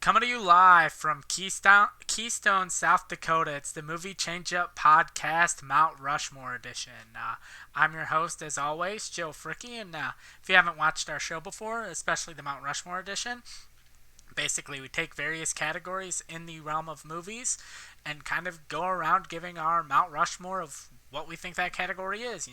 Coming to you live from Keystone, South Dakota. It's the Movie Change-Up Podcast, Mount Rushmore edition. I'm your host, as always, Joe Fricke, and if you haven't watched our show before, especially the Mount Rushmore edition, basically we take various categories in the realm of movies and kind of go around giving our Mount Rushmore of what we think that category is,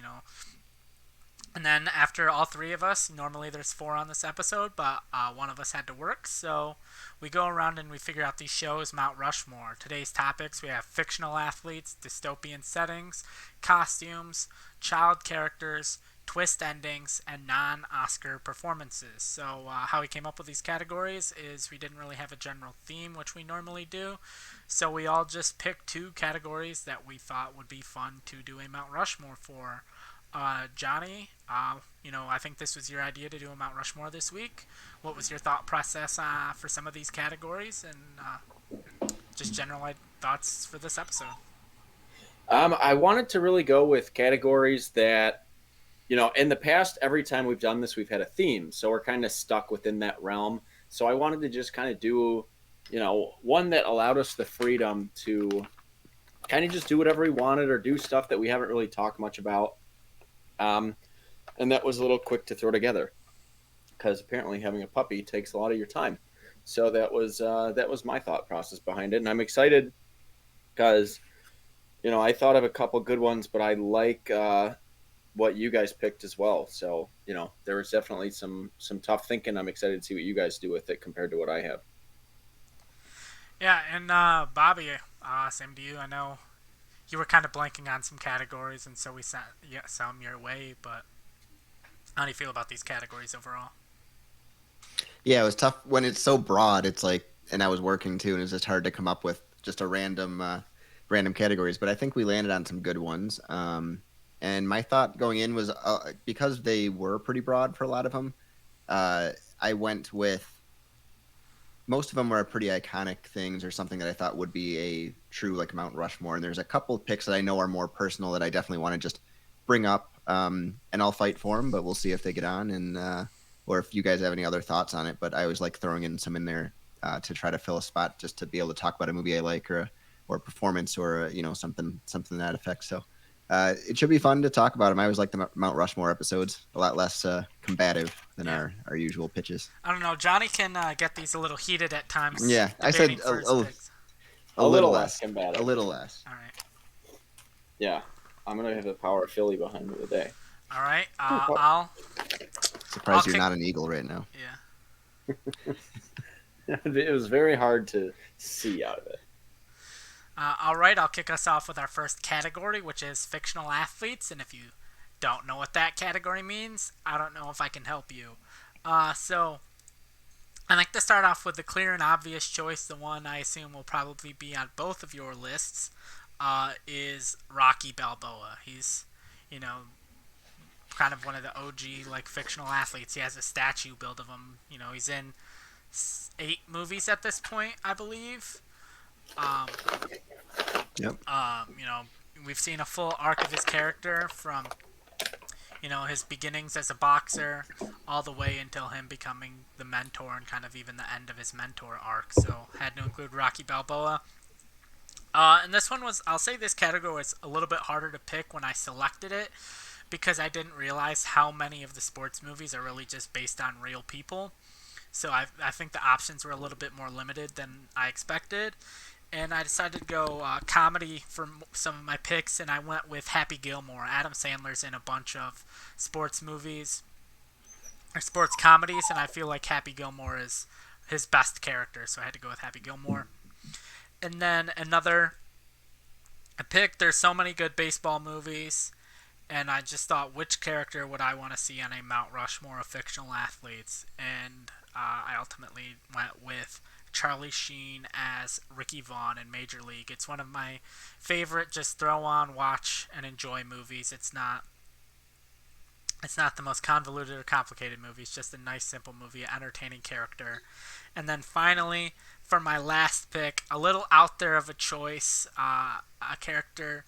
And then after all three of us, normally there's four on this episode, but one of us had to work, so we go around and we figure out these shows, Mount Rushmore. Today's topics, we have fictional athletes, dystopian settings, costumes, child characters, twist endings, and non-Oscar performances. So how we came up with these categories is we didn't really have a general theme, which we normally do, so we all just picked two categories that we thought would be fun to do a Mount Rushmore for. Johnny, I think this was your idea to do a Mount Rushmore this week. What was your thought process for some of these categories and just general thoughts for this episode? I wanted to really go with categories that, in the past, every time we've done this, we've had a theme. So we're kind of stuck within that realm. So I wanted to just kind of do, one that allowed us the freedom to kind of just do whatever we wanted or do stuff that we haven't really talked much about. And that was a little quick to throw together because apparently having a puppy takes a lot of your time. So that was my thought process behind it. And I'm excited because, I thought of a couple good ones, but I like what you guys picked as well. So, there was definitely some tough thinking. I'm excited to see what you guys do with it compared to what I have. Yeah, and Bobby, same to you. I know you were kind of blanking on some categories, and so we sent some your way, but how do you feel about these categories overall? Yeah, it was tough when it's so broad. It's like, and I was working too, and it's just hard to come up with just a random categories, but I think we landed on some good ones. And my thought going in was, because they were pretty broad for a lot of them, I went with most of them were pretty iconic things or something that I thought would be a true like Mount Rushmore. And there's a couple of picks that I know are more personal that I definitely want to just bring up, and I'll fight for them, but we'll see if they get on and or if you guys have any other thoughts on it. But I always like throwing in some in there to try to fill a spot just to be able to talk about a movie I like or a performance or something to that effect. So it should be fun to talk about them. I always like the Mount Rushmore episodes, a lot less combative than our usual pitches. I don't know. Johnny can get these a little heated at times. Yeah, I said a little less combative. A little less. All right. Yeah, I'm going to have the power of Philly behind me today. All right. I'll surprised you're not an Eagle right now. Yeah. It was very hard to see out of it. All right, I'll kick us off with our first category, which is fictional athletes. And if you don't know what that category means, I don't know if I can help you. So I'd like to start off with the clear and obvious choice. The one I assume will probably be on both of your lists is Rocky Balboa. He's, kind of one of the OG like fictional athletes. He has a statue built of him. He's in 8 movies at this point, I believe. Yep. We've seen a full arc of his character from, his beginnings as a boxer all the way until him becoming the mentor and kind of even the end of his mentor arc. So had to include Rocky Balboa. And this one I'll say this category was a little bit harder to pick when I selected it because I didn't realize how many of the sports movies are really just based on real people. So I think the options were a little bit more limited than I expected. And I decided to go comedy for some of my picks, and I went with Happy Gilmore. Adam Sandler's in a bunch of sports movies, or sports comedies, and I feel like Happy Gilmore is his best character, so I had to go with Happy Gilmore. And then another pick, there's so many good baseball movies, and I just thought, which character would I want to see on a Mount Rushmore of fictional athletes? And I ultimately went with Charlie Sheen as Ricky Vaughn in Major League. It's one of my favorite just throw on, watch, and enjoy movies. It's not the most convoluted or complicated movie. It's just a nice, simple movie, entertaining character. And then finally, for my last pick, a little out there of a choice, a character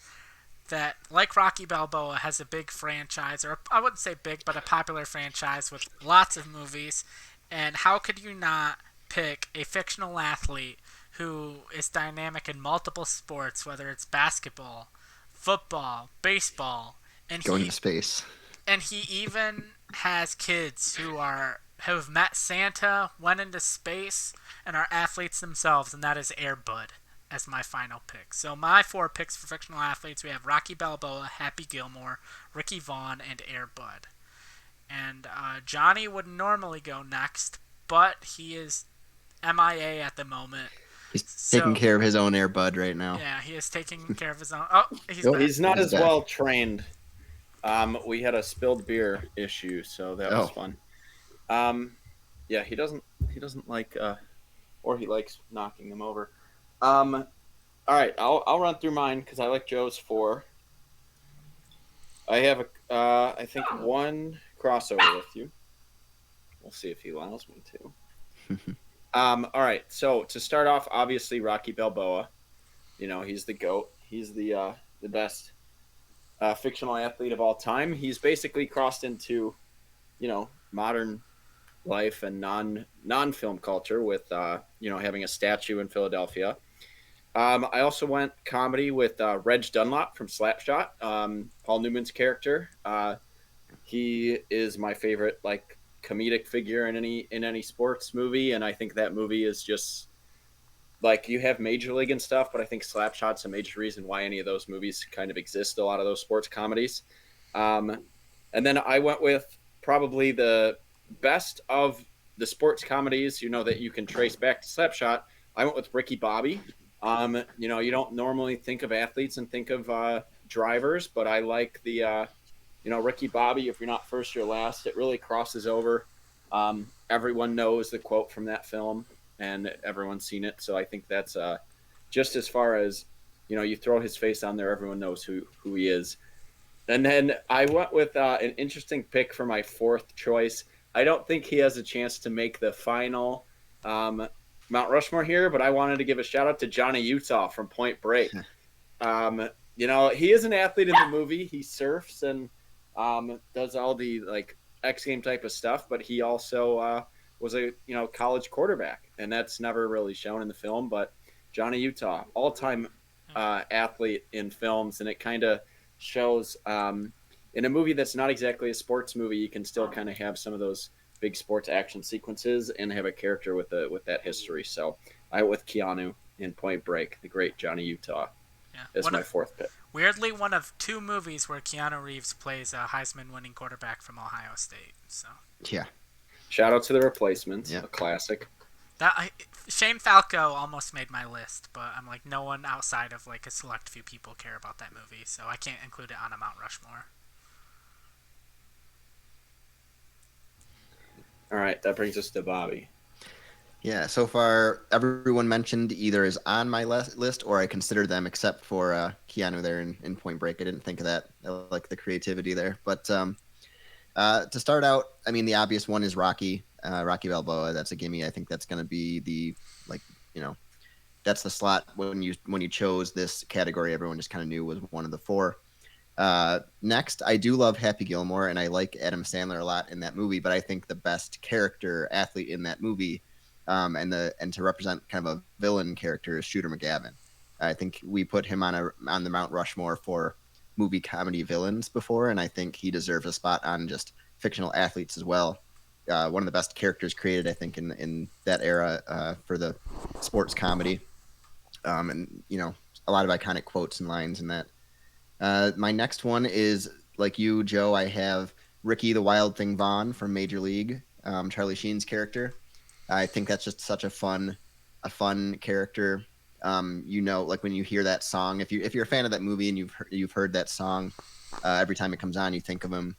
that, like Rocky Balboa, has a big franchise, or I wouldn't say big, but a popular franchise with lots of movies. And how could you not pick a fictional athlete who is dynamic in multiple sports, whether it's basketball, football, baseball, and Going he to space. and he even has kids who have met Santa, went into space, and are athletes themselves, and that is Air Bud as my final pick. So my 4 picks for fictional athletes, we have Rocky Balboa, Happy Gilmore, Ricky Vaughn, and Air Bud. And Johnny would normally go next, but he is MIA at the moment. He's So, taking care of his own Air Bud right now. yeah, he is taking care of his own. Oh, he's No, back. he's not He's as back. well trained. We had a spilled beer issue, so that was fun. Yeah, he doesn't like, or he likes knocking them over. All right, I'll run through mine because I like Joe's 4. I have I think one crossover with you. We'll see if he allows me to. All right, so to start off, obviously Rocky Balboa. You know, he's the GOAT. He's the best fictional athlete of all time. He's basically crossed into, modern life and non-film culture with, having a statue in Philadelphia. I also went comedy with Reg Dunlop from Slapshot, Paul Newman's character. He is my favorite, comedic figure in any sports movie, and I think that movie is just you have Major League and stuff, but I think Slapshot's a major reason why any of those movies kind of exist. A lot of those sports comedies, and then I went with probably the best of the sports comedies, that you can trace back to Slapshot. I went with Ricky Bobby. You don't normally think of athletes and think of drivers, but I like the Ricky Bobby, if you're not first, you're last. It really crosses over. Everyone knows the quote from that film, and everyone's seen it. So I think that's just as far as, you throw his face on there, everyone knows who he is. And then I went with an interesting pick for my 4th choice. I don't think he has a chance to make the final Mount Rushmore here, but I wanted to give a shout out to Johnny Utah from Point Break. He is an athlete in the movie. He surfs and does all the X game type of stuff, but he also was a college quarterback, and that's never really shown in the film. But Johnny Utah, all-time athlete in films, and it kind of shows in a movie that's not exactly a sports movie, you can still kind of have some of those big sports action sequences and have a character with that history. So I went with Keanu in Point Break, the great Johnny Utah. Yeah. That's my 4th pick. Weirdly, one of 2 movies where Keanu Reeves plays a Heisman-winning quarterback from Ohio State. So Yeah. Shout out to The Replacements, Yeah. a classic. Shane Falco almost made my list, but I'm like, no one outside of a select few people care about that movie, so I can't include it on a Mount Rushmore. All right, that brings us to Bobby. Yeah, so far everyone mentioned either is on my list or I considered them, except for Keanu there in Point Break. I didn't think of that. I like the creativity there. But to start out, I mean, the obvious one is Rocky Balboa. That's a gimme. I think that's going to be that's the slot when you chose this category. Everyone just kind of knew was one of the 4. Next, I do love Happy Gilmore, and I like Adam Sandler a lot in that movie. But I think the best character athlete in that movie, and to represent kind of a villain character, is Shooter McGavin. I think we put him on the Mount Rushmore for movie comedy villains before, and I think he deserves a spot on just fictional athletes as well. One of the best characters created, I think, in that era for the sports comedy, and a lot of iconic quotes and lines in that. My next one is, like you, Joe, I have Ricky the Wild Thing Vaughn from Major League, Charlie Sheen's character. I think that's just such a fun character. When you hear that song, if you're a fan of that movie and you've heard that song, every time it comes on, you think of him.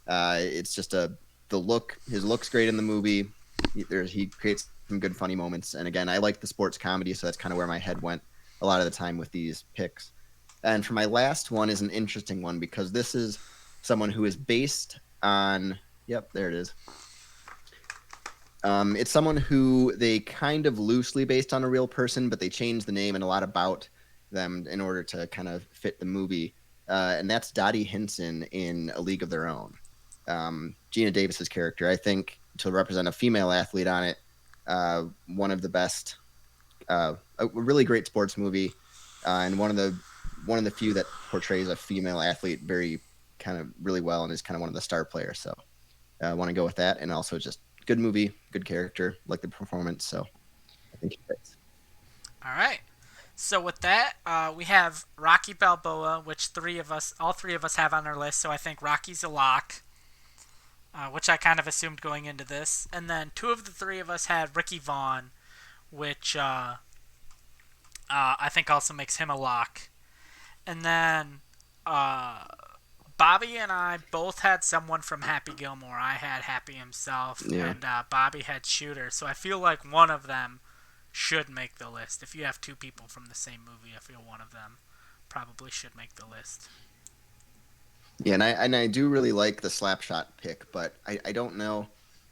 It's just his look's great in the movie. He creates some good funny moments. And again, I like the sports comedy, so that's kind of where my head went a lot of the time with these picks. And for my last one is an interesting one because this is someone who is based on, yep, there it is. It's someone who they kind of loosely based on a real person, but they changed the name and a lot about them in order to kind of fit the movie. And that's Dottie Hinson in A League of Their Own. Gina Davis's character, I think, to represent a female athlete on it, one of the best, a really great sports movie, and one of the few that portrays a female athlete very kind of really well, and is kind of one of the star players. So I want to go with that, and also just good movie, good character, like the performance. So I think he fits. All right. So with that, we have Rocky Balboa, which all three of us have on our list. So I think Rocky's a lock, which I kind of assumed going into this. And then two of the three of us had Ricky Vaughn, which I think also makes him a lock. And then Bobby and I both had someone from Happy Gilmore. I had Happy himself, Yeah. and Bobby had Shooter. So I feel like one of them should make the list. If you have two people from the same movie, I feel one of them probably should make the list. Yeah, and I do really like the Slapshot pick, but I don't know.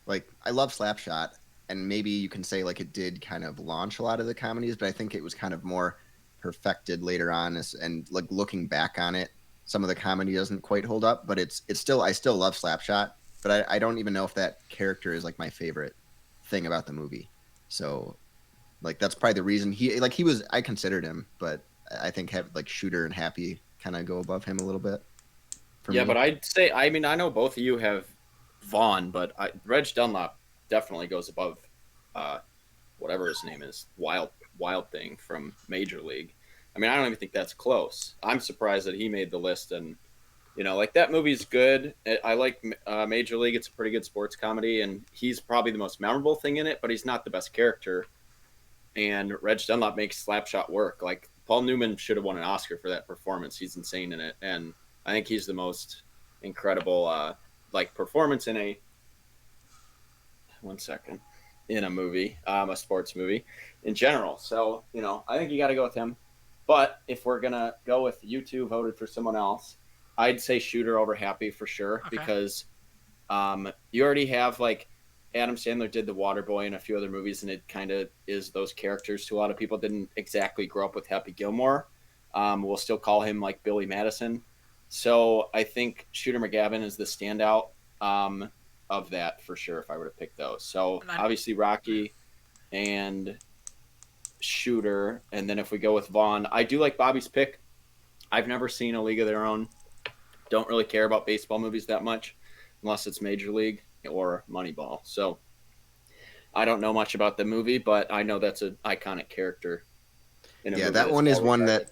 Like, I love Slapshot, and maybe you can say like it did kind of launch a lot of the comedies, but I think it was kind of more perfected later on, and like looking back on it, some of the comedy doesn't quite hold up, but it's still, I still love Slapshot, but I don't even know if that character is like my favorite thing about the movie. So like that's probably the reason he was, I considered him, but I think like Shooter and Happy kind of go above him a little bit for Yeah, me. but I'd say, I mean, I know both of you have Vaughn, but Reg Dunlop definitely goes above uh, whatever his name is, Wild Thing from Major League. I mean, I don't even think that's close. I'm surprised that he made the list, and like that movie's good. I like Major League. It's a pretty good sports comedy, and he's probably the most memorable thing in it, but he's not the best character. And Reg Dunlop makes Slapshot work. Like Paul Newman should have won an Oscar for that performance. He's insane in it, and I think he's the most incredible like performance in a in a movie, a sports movie in general. So I think you got to go with him. But if we're gonna go with you two voted for someone else, I'd say Shooter over Happy for sure, Okay. because you already have like Adam Sandler did The Waterboy and a few other movies, and it kind of is those characters to a lot of people. Didn't exactly grow up with Happy Gilmore. We'll still call him like Billy Madison. So I think Shooter McGavin is the standout of that for sure if I were to pick those. So obviously Rocky and Shooter, and then if we go with Vaughn, I do like Bobby's pick. I've never seen A League of Their Own. Don't really care about baseball movies that much unless it's Major League or Moneyball. So I don't know much about the movie, but I know that's an iconic character in a movie. That one is well one regarded.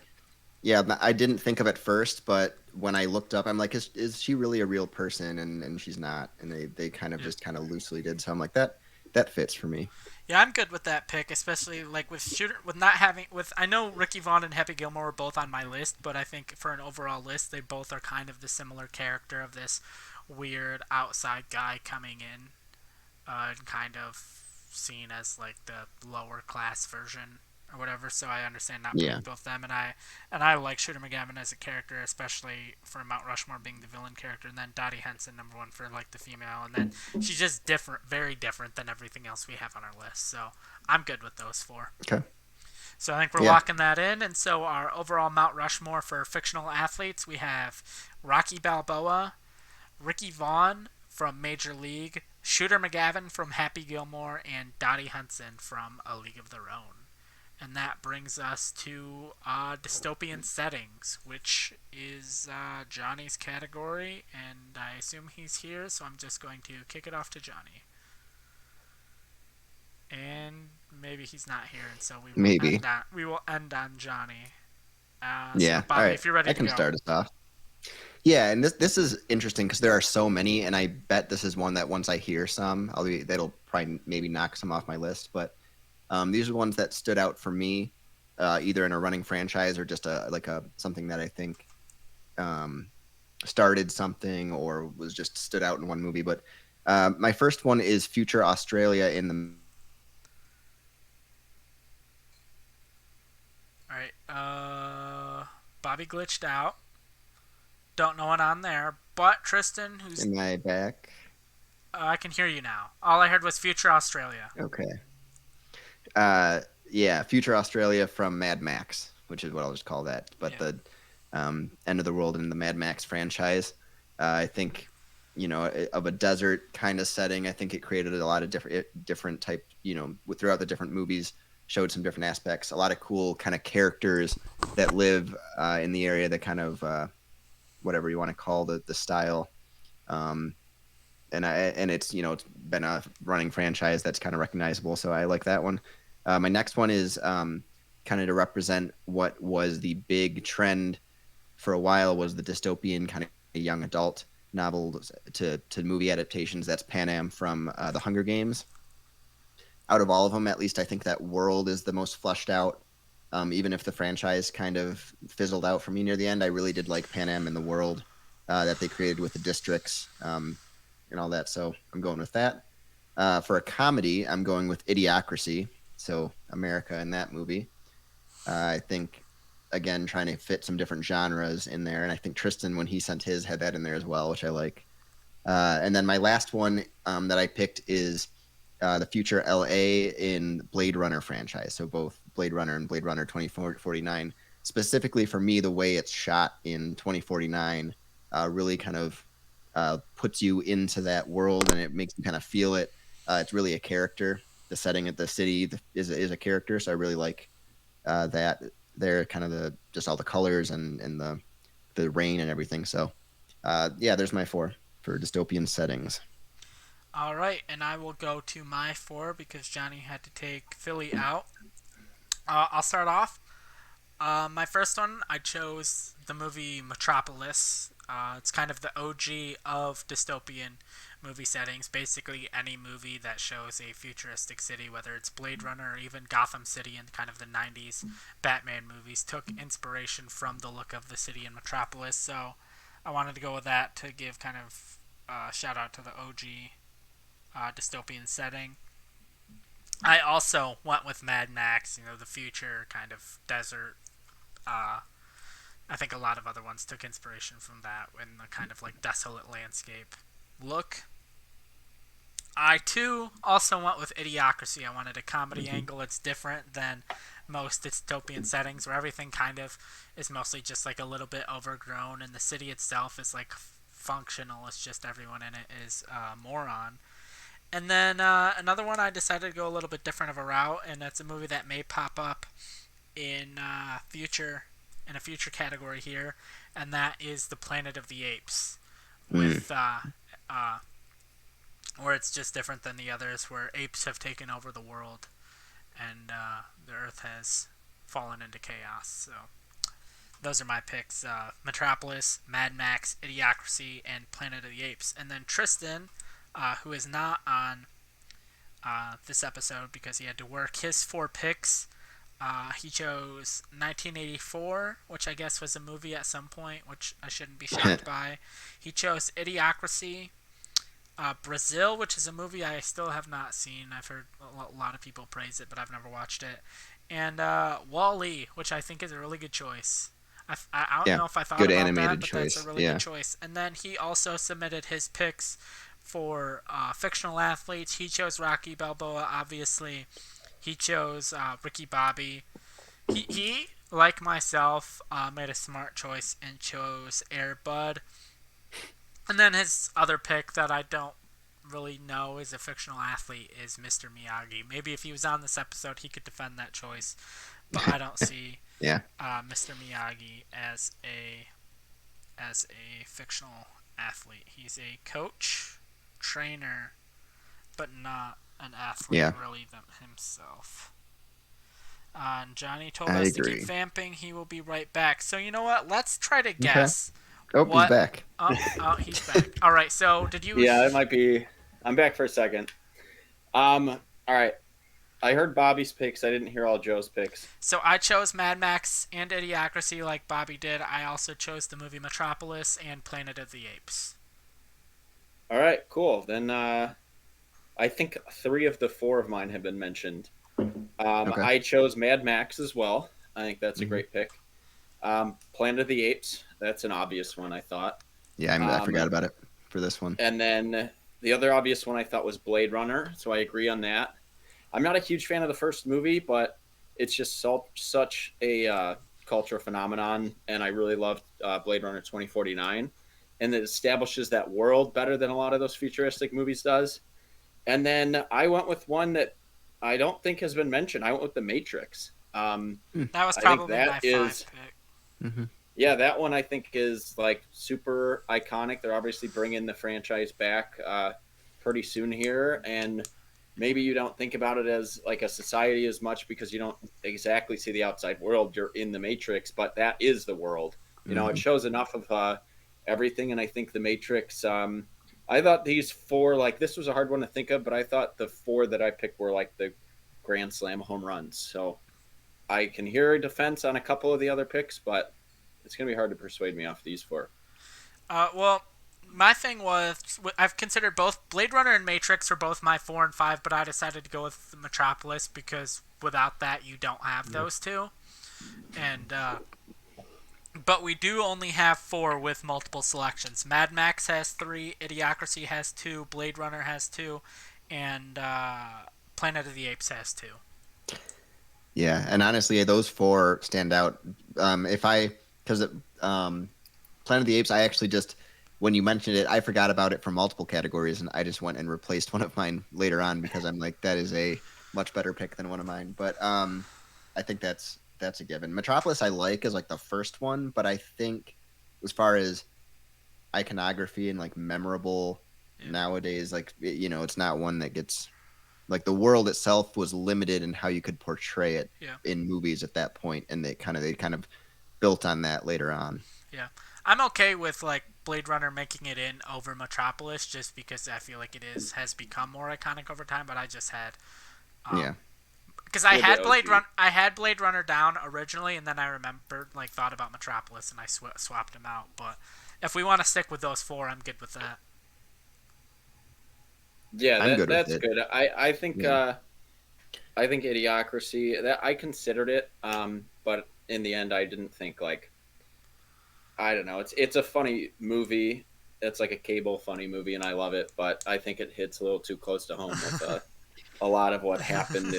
that I didn't think of at first, but when I looked up, I'm like, is she really a real person? And she's not. And they kind of just kind of loosely did. So I'm like, that fits for me. Yeah, I'm good with that pick, especially like with Shooter, with not having with. I know Ricky Vaughn and Happy Gilmore are both on my list, but I think for an overall list, they both are kind of the similar character of this weird outside guy coming in, and kind of seen as like the lower class version or whatever. So I understand not picking Yeah. both them, and I like Shooter McGavin as a character, especially for Mount Rushmore being the villain character, and then Dottie Henson number one for like the female, and then she's just different, very different than everything else we have on our list. So I'm good with those four. Okay. So I think we're locking that in, and so our overall Mount Rushmore for fictional athletes, we have Rocky Balboa, Ricky Vaughn from Major League, Shooter McGavin from Happy Gilmore, and Dottie Henson from A League of Their Own. And that brings us to Dystopian Settings, which is Johnny's category, and I assume he's here, so I'm just going to kick it off to Johnny. And maybe he's not here, and so we will end on Johnny. Yeah. So Bobby, All right. if you're ready I to can go. start us off. Yeah, and this is interesting because there are so many, and I bet this is one that once I hear some, that'll probably maybe knock some off my list. But these are the ones that stood out for me, either in a running franchise or just something that I think started something or was just stood out in one movie. But my first one is Future Australia in the. All right. Bobby glitched out. Don't know what on there, but Tristan, who's Am I back? I can hear you now. All I heard was Future Australia. Okay. Yeah, Future Australia from Mad Max, which is what I'll just call that. But the end of the world in the Mad Max franchise, I think of a desert kind of setting. I think it created a lot of different type, throughout the different movies, showed some different aspects, a lot of cool kind of characters that live in the area, that kind of whatever you want to call the style. And it's it's been a running franchise that's kind of recognizable, so I like that one. My next one is kind of to represent what was the big trend for a while, was the dystopian kind of young adult novels to movie adaptations. That's Pan Am from the Hunger Games. Out of all of them, at least I think that world is the most fleshed out. Even if the franchise kind of fizzled out for me near the end, I really did like Pan Am and the world that they created with the districts and all that. So I'm going with that. For a comedy, I'm going with Idiocracy. So America in that movie. I think, again, trying to fit some different genres in there. And I think Tristan, when he sent his, had that in there as well, which I like. And then my last one that I picked is the future LA in Blade Runner franchise. So both Blade Runner and Blade Runner 2049. Specifically for me, the way it's shot in 2049 really kind of puts you into that world, and it makes you kind of feel it. It's really a character. The setting of the city is a character, so I really like that. They're kind of just all the colors and the rain and everything. So yeah, there's my 4 for dystopian settings. All right, and I will go to my 4 because Johnny had to take Philly out. I'll start off. My first one, I chose the movie Metropolis. It's kind of the OG of dystopian movie settings. Basically, any movie that shows a futuristic city, whether it's Blade Runner or even Gotham City in kind of the 90s Batman movies, took inspiration from the look of the city in Metropolis. So I wanted to go with that to give kind of a shout out to the OG dystopian setting. I also went with Mad Max, the future kind of desert. I think a lot of other ones took inspiration from that in the kind of like desolate landscape look. I too also went with Idiocracy. I wanted a comedy angle. It's different than most dystopian settings where everything kind of is mostly just like a little bit overgrown, and the city itself is like functional. It's just everyone in it is a moron. And then another one, I decided to go a little bit different of a route, and that's a movie that may pop up in a future category here, and that is the Planet of the Apes, with where it's just different than the others, where apes have taken over the world, and the Earth has fallen into chaos. So those are my picks: Metropolis, Mad Max, Idiocracy, and Planet of the Apes. And then Tristan, who is not on this episode because he had to work, his 4 picks. He chose 1984, which I guess was a movie at some point, which I shouldn't be shocked by. He chose Idiocracy, Brazil, which is a movie I still have not seen. I've heard a lot of people praise it, but I've never watched it. And Wall-E, which I think is a really good choice. I don't know if I thought good about animated that, but choice. that's a really good choice. And then he also submitted his picks for fictional athletes. He chose Rocky Balboa, obviously. He chose Ricky Bobby. He, like myself, made a smart choice and chose Air Bud. And then his other pick that I don't really know is a fictional athlete is Mr. Miyagi. Maybe if he was on this episode, he could defend that choice. But I don't see Mr. Miyagi as a fictional athlete. He's a coach, trainer, but not an athlete really himself. And Johnny told us to keep vamping. He will be right back. So you know what? Let's try to guess. Oh, he's back. Oh, he's back. All right. So did you? Yeah, it might be. I'm back for a second. All right. I heard Bobby's picks. I didn't hear all Joe's picks. So I chose Mad Max and Idiocracy like Bobby did. I also chose the movie Metropolis and Planet of the Apes. All right, cool. Then I think 3 of the 4 of mine have been mentioned. I chose Mad Max as well. I think that's a great pick. Planet of the Apes. That's an obvious one, I thought. Yeah, I forgot about it for this one. And then the other obvious one I thought was Blade Runner, so I agree on that. I'm not a huge fan of the first movie, but it's just such a cultural phenomenon, and I really loved Blade Runner 2049. and it establishes that world better than a lot of those futuristic movies does. And then I went with one that I don't think has been mentioned. I went with The Matrix. That was I think probably that my is, 5 pick. Mm-hmm. yeah, that one I think is like super iconic. They're obviously bringing the franchise back pretty soon here, and maybe you don't think about it as like a society as much because you don't exactly see the outside world. You're in the Matrix, but that is the world. You know, it Mm-hmm. shows enough of everything, and I think the Matrix. I thought these four, like this was a hard one to think of, but I thought the four that I picked were like the grand slam home runs. So I can hear a defense on a couple of the other picks, but it's going to be hard to persuade me off these four. Well, my thing was I've considered both Blade Runner and Matrix are both my 4 and 5, but I decided to go with Metropolis because without that you don't have those two. And but we do only have 4 with multiple selections. Mad Max has 3, Idiocracy has 2, Blade Runner has 2, and Planet of the Apes has 2. Yeah, and honestly, those 4 stand out. Because Planet of the Apes, I actually just, when you mentioned it, I forgot about it for multiple categories, and I just went and replaced one of mine later on because I'm like, that is a much better pick than one of mine. But I think that's a given. Metropolis I like as like the first one, but I think as far as iconography and like memorable nowadays, like it's not one that gets like the world itself was limited in how you could portray it in movies at that point, and they kind of built on that later on. Yeah. I'm okay with like Blade Runner making it in over Metropolis just because I feel like has become more iconic over time, but I just had because I had Blade Runner down originally, and then I remembered thought about Metropolis, and I swapped them out. But if we want to stick with those 4, I'm good with that. Yeah, that's good. I think I think Idiocracy, that I considered it, but in the end I didn't think I don't know. It's a funny movie. It's like a cable funny movie, and I love it. But I think it hits a little too close to home with a lot of what happened,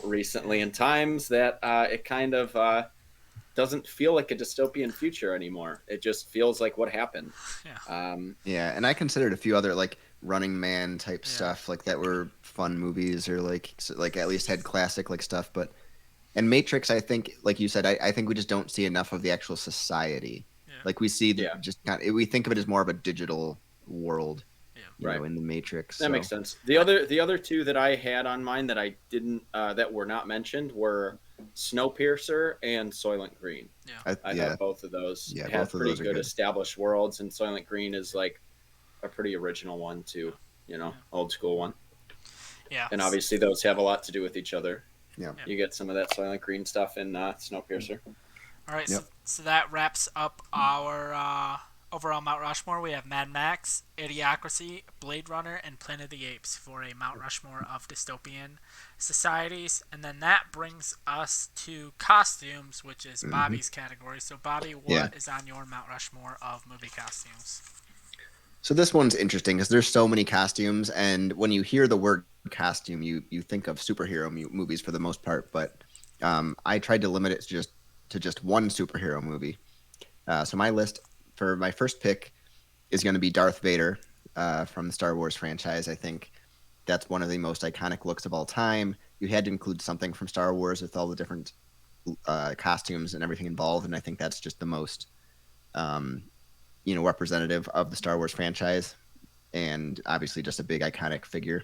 recently in times that it kind of doesn't feel like a dystopian future anymore. It just feels like what happened. Yeah. And I considered a few other like Running Man type stuff like that were fun movies or like at least had classic like stuff, but. And Matrix, I think, like you said, I think we just don't see enough of the actual society. Yeah. Like we see we think of it as more of a digital world, in the Matrix. That makes sense. The other 2 that I had on mine that I didn't that were not mentioned were Snowpiercer and Soylent Green. Yeah, I thought both of those have pretty good established worlds, and Soylent Green is like a pretty original one too. Old school one. Yeah, and obviously those have a lot to do with each other. Yeah. You get some of that Soylent Green stuff in Snowpiercer. All right, so that wraps up our overall Mount Rushmore. We have Mad Max, Idiocracy, Blade Runner, and Planet of the Apes for a Mount Rushmore of dystopian societies. And then that brings us to costumes, which is Bobby's category. So, Bobby, what is on your Mount Rushmore of movie costumes? So this one's interesting because there's so many costumes, and when you hear the word costume, you think of superhero movies for the most part. But I tried to limit it to just one superhero movie. So my list for my first pick is going to be Darth Vader from the Star Wars franchise. I think that's one of the most iconic looks of all time. You had to include something from Star Wars with all the different costumes and everything involved, and I think that's just the most representative of the Star Wars franchise, and obviously just a big iconic figure.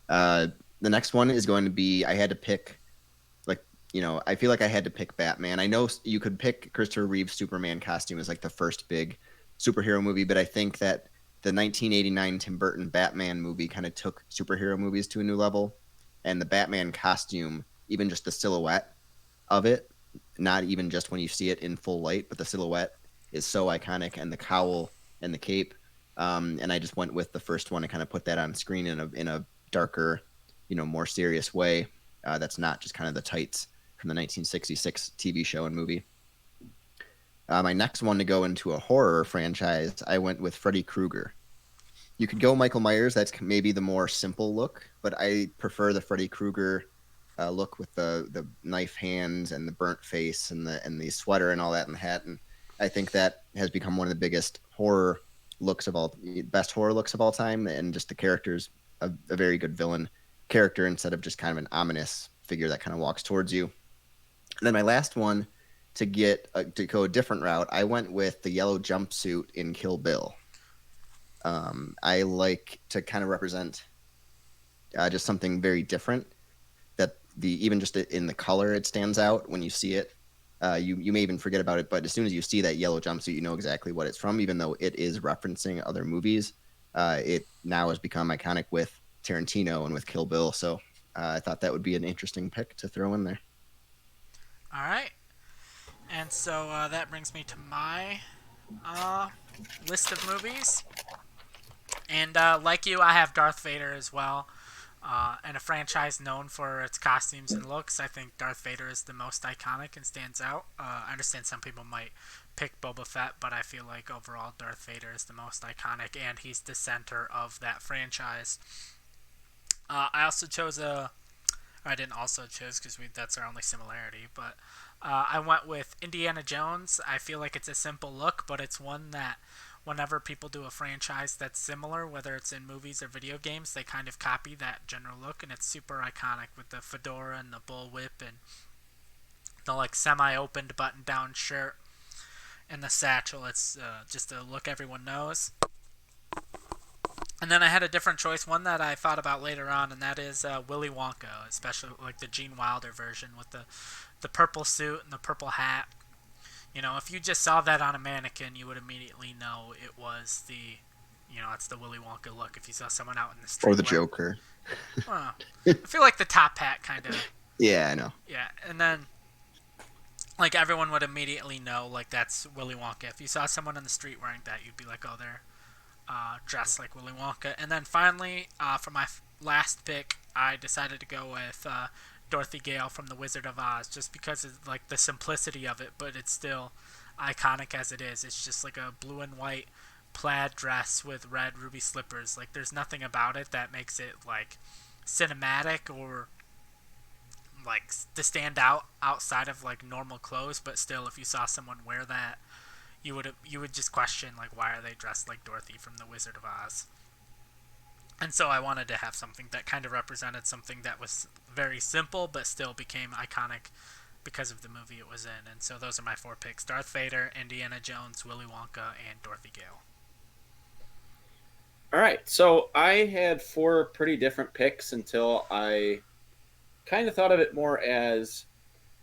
The next one is going to be, I had to pick, I feel like I had to pick Batman. I know you could pick Christopher Reeve's Superman costume as like the first big superhero movie, but I think that the 1989 Tim Burton Batman movie kind of took superhero movies to a new level, and the Batman costume, even just the silhouette of it, not even just when you see it in full light, but the silhouette is so iconic, and the cowl and the cape. And I just went with the first one and kind of put that on screen in a darker, more serious way. That's not just kind of the tights from the 1966 TV show and movie. My next one to go into a horror franchise, I went with Freddy Krueger. You could go Michael Myers. That's maybe the more simple look, but I prefer the Freddy Krueger look with the knife hands and the burnt face and the sweater and all that and the hat. And I think that has become one of the biggest best horror looks of all time, and just the character's a very good villain character instead of just kind of an ominous figure that kind of walks towards you. And then my last one to go a different route, I went with the yellow jumpsuit in Kill Bill. I like to kind of represent just something very different. That even just in the color, it stands out when you see it. You may even forget about it, but as soon as you see that yellow jumpsuit, you know exactly what it's from, even though it is referencing other movies. It now has become iconic with Tarantino and with Kill Bill, so I thought that would be an interesting pick to throw in there. All right. And so that brings me to my uh, list of movies. And like you, I have Darth Vader as well. And a franchise known for its costumes and looks, I think Darth Vader is the most iconic and stands out. I understand some people might pick Boba Fett, but I feel like overall Darth Vader is the most iconic, and he's the center of that franchise. I also chose a. I didn't also choose because that's our only similarity, but I went with Indiana Jones. I feel like it's a simple look, but it's one that whenever people do a franchise that's similar, whether it's in movies or video games, they kind of copy that general look, and it's super iconic with the fedora and the bullwhip and the like semi-opened button-down shirt and the satchel. It's just a look everyone knows. And then I had a different choice, one that I thought about later on, and that is Willy Wonka, especially like the Gene Wilder version with the purple suit and the purple hat. You know, if you just saw that on a mannequin, you would immediately know it was it's the Willy Wonka look. If you saw someone out in the street, Or the Joker. Well, I feel like the top hat kind of. Yeah, I know. Yeah, and then like everyone would immediately know like that's Willy Wonka. If you saw someone on the street wearing that, you'd be like, oh, they're dressed like Willy Wonka. And then finally, for my last pick, I decided to go with Dorothy Gail from The Wizard of Oz, just because of like the simplicity of it, but it's still iconic as it is. It's just like a blue and white plaid dress with red ruby slippers. Like there's nothing about it that makes it like cinematic or like to stand out outside of like normal clothes, but still if you saw someone wear that, you would just question like why are they dressed like Dorothy from The Wizard of Oz. And so I wanted to have something that kind of represented something that was very simple but still became iconic because of the movie it was in. And so those are my four picks: Darth Vader, Indiana Jones, Willy Wonka, and Dorothy Gale. All right, so I had four pretty different picks until I kind of thought of it more as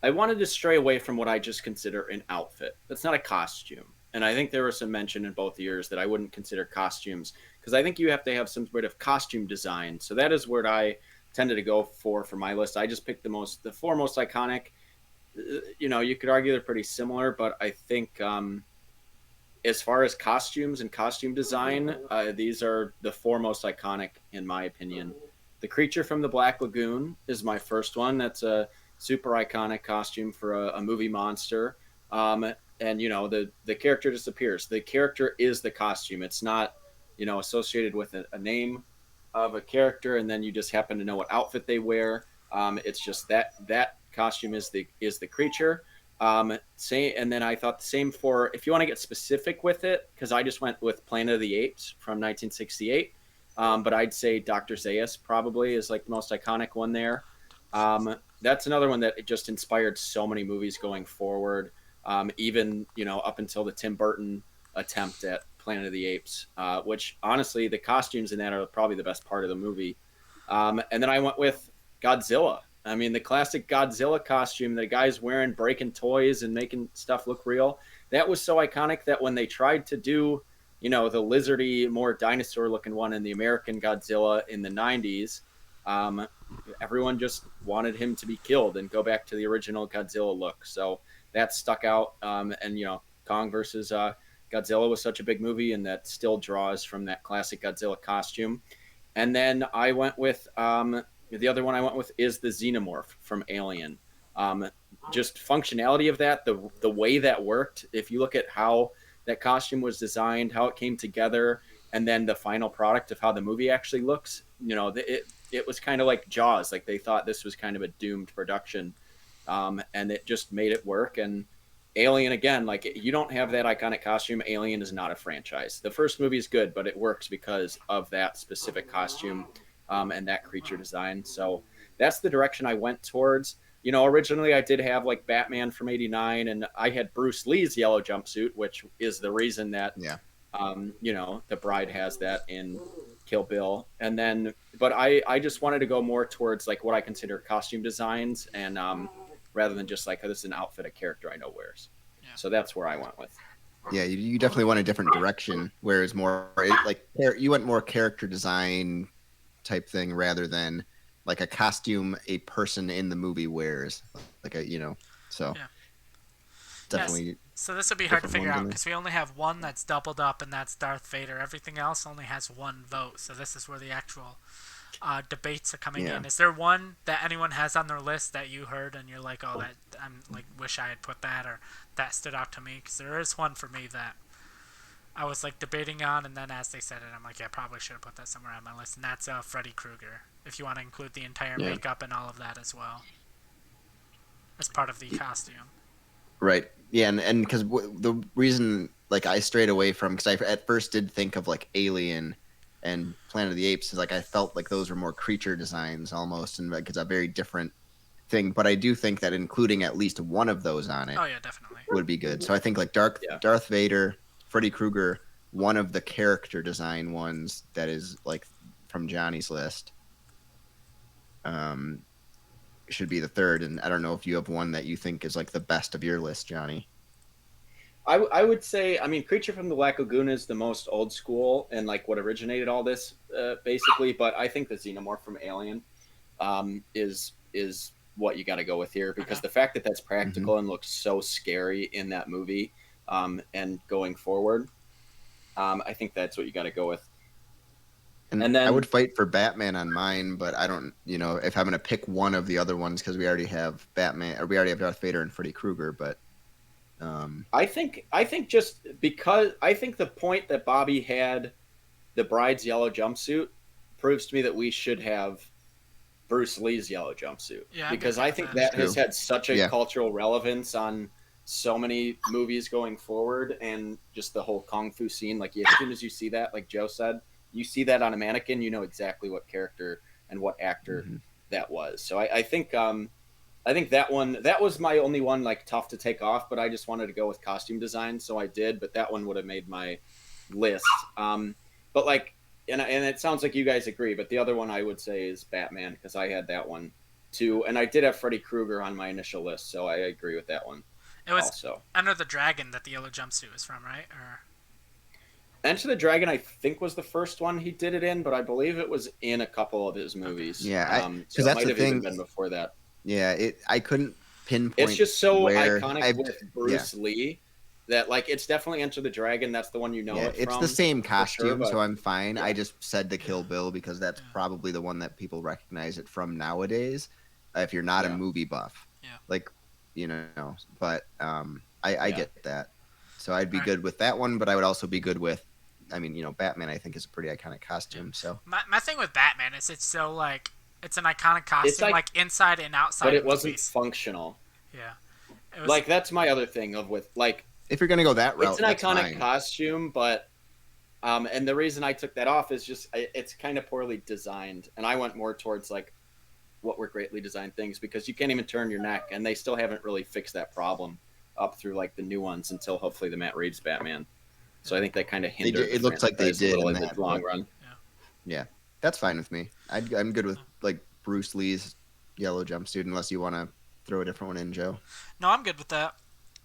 I wanted to stray away from what I just consider an outfit. That's not a costume. And I think there was some mention in both years that I wouldn't consider costumes because I think you have to have some sort of costume design. So that is what I tended to go for my list. I just picked the four most iconic. You know, you could argue they're pretty similar, but I think as far as costumes and costume design, these are the four most iconic in my opinion. The creature from the Black Lagoon is my first one. That's a super iconic costume for a movie monster. And you know the character disappears. The character is the costume. It's not associated with a name of a character, and then you just happen to know what outfit they wear. It's just that costume is the creature. And then I thought the same for if you want to get specific with it, because I just went with Planet of the Apes from 1968. But I'd say Dr. Zaius probably is like the most iconic one there. That's another one that just inspired so many movies going forward. Even up until the Tim Burton attempt at Planet of the Apes, which honestly the costumes in that are probably the best part of the movie. And then I went with Godzilla. I mean, the classic Godzilla costume, the guy's wearing, breaking toys and making stuff look real. That was so iconic that when they tried to do, the lizardy, more dinosaur-looking one in the American Godzilla in the 90s, everyone just wanted him to be killed and go back to the original Godzilla look. So that stuck out. And, Kong versus Godzilla was such a big movie, and that still draws from that classic Godzilla costume. And then I went with the other one I went with is the Xenomorph from Alien. Just functionality of that, the way that worked. If you look at how that costume was designed, how it came together, and then the final product of how the movie actually looks, it was kind of like Jaws. Like they thought this was kind of a doomed production, and it just made it work. And Alien again, like you don't have that iconic costume. Alien is not a franchise. The first movie is good, but it works because of that specific costume and that creature design. So that's the direction I went towards. Originally I did have like Batman from '89, and I had Bruce Lee's yellow jumpsuit, which is the reason that Yeah. the bride has that in Kill Bill. And then, but I just wanted to go more towards like what I consider costume designs, and rather than just like, oh, this is an outfit a character I know wears. Yeah. So that's where I went with. Yeah, you definitely went a different direction, whereas you went more character design type thing rather than like a costume a person in the movie wears, like so Yeah. definitely. Yes. So this would be hard to different figure ones out in there. because we only have one that's doubled up, and that's Darth Vader. Everything else only has one vote. So this is where the actual debates are coming Yeah. in. Is there one that anyone has on their list that you heard and you're like, oh, that I'm like, wish I had put that, or that stood out to me? Because there is one for me that I was like debating on, and then as they said it, I'm like, yeah, I probably should have put that somewhere on my list, and that's Freddy Krueger. If you want to include the entire Yeah. makeup and all of that as well, as part of the costume. Right. Yeah, and because the reason like I strayed away from, because I at first did think of like Alien and Planet of the Apes, is like I felt like those were more creature designs almost, and like it's a very different thing. But I do think that including at least one of those on it Oh yeah, definitely. would be good. So I think like Yeah. Darth Vader, Freddy Krueger, one of the character design ones that is like from Johnny's list, should be the third. And I don't know if you have one that you think is like the best of your list, Johnny. I would say, I mean, Creature from the Black Lagoon is the most old school and like what originated all this, basically. But I think the Xenomorph from Alien is what you got to go with here, because the fact that that's practical and looks so scary in that movie, and going forward, I think that's what you got to go with. And then I would fight for Batman on mine, but I don't, if I'm going to pick one of the other ones, because we already have Batman, or we already have Darth Vader and Freddy Krueger, but I think just because I think the point that Bobby had the bride's yellow jumpsuit proves to me that we should have Bruce Lee's yellow jumpsuit, Yeah, because I think that. that has had such a Yeah. cultural relevance on so many movies going forward, and just the whole kung fu scene. Like as soon as you see that, like Joe said, you see that on a mannequin, you know exactly what character and what actor that was. So I think that was my only one like tough to take off, but I just wanted to go with costume design, so I did. But that one would have made my list. But like, and it sounds like you guys agree, but the other one I would say is Batman, because I had that one too, and I did have Freddy Krueger on my initial list, so I agree with that one. It was Also, Enter the Dragon that the yellow jumpsuit was from, right? Or Enter the Dragon, I think, was the first one he did it in, but I believe it was in a couple of his movies. Yeah, so 'cause it that's might the have even thing. been before that. yeah, I couldn't pinpoint. It's just so where iconic with Bruce Lee that like it's definitely Enter the Dragon. That's the one you know it it's from. the same for sure, costume, but- so I'm fine. Yeah. I just said the Kill Bill because that's probably the one that people recognize it from nowadays. If you're not a Yeah. movie buff, Yeah. like but I get that. So I'd be Right. good with that one, but I would also be good with, Batman. I think is a pretty iconic costume. So my thing with Batman is it's so like it's an iconic costume, like inside and outside. but it of wasn't movies. functional. Yeah. It was, Like that's my other thing with like if you're gonna go that route, it's an that's iconic fine. costume, but and the reason I took that off is just it's kind of poorly designed, and I went more towards like what were greatly designed things, because you can't even turn your neck, and they still haven't really fixed that problem up through like the new ones until hopefully the Matt Reeves Batman. So I think that kind of hindered. It looks like they franchise a did little in in the that, long but- run. Yeah, that's fine with me. I'm good with like Bruce Lee's yellow jumpsuit, unless you want to throw a different one in, Joe. No, I'm good with that.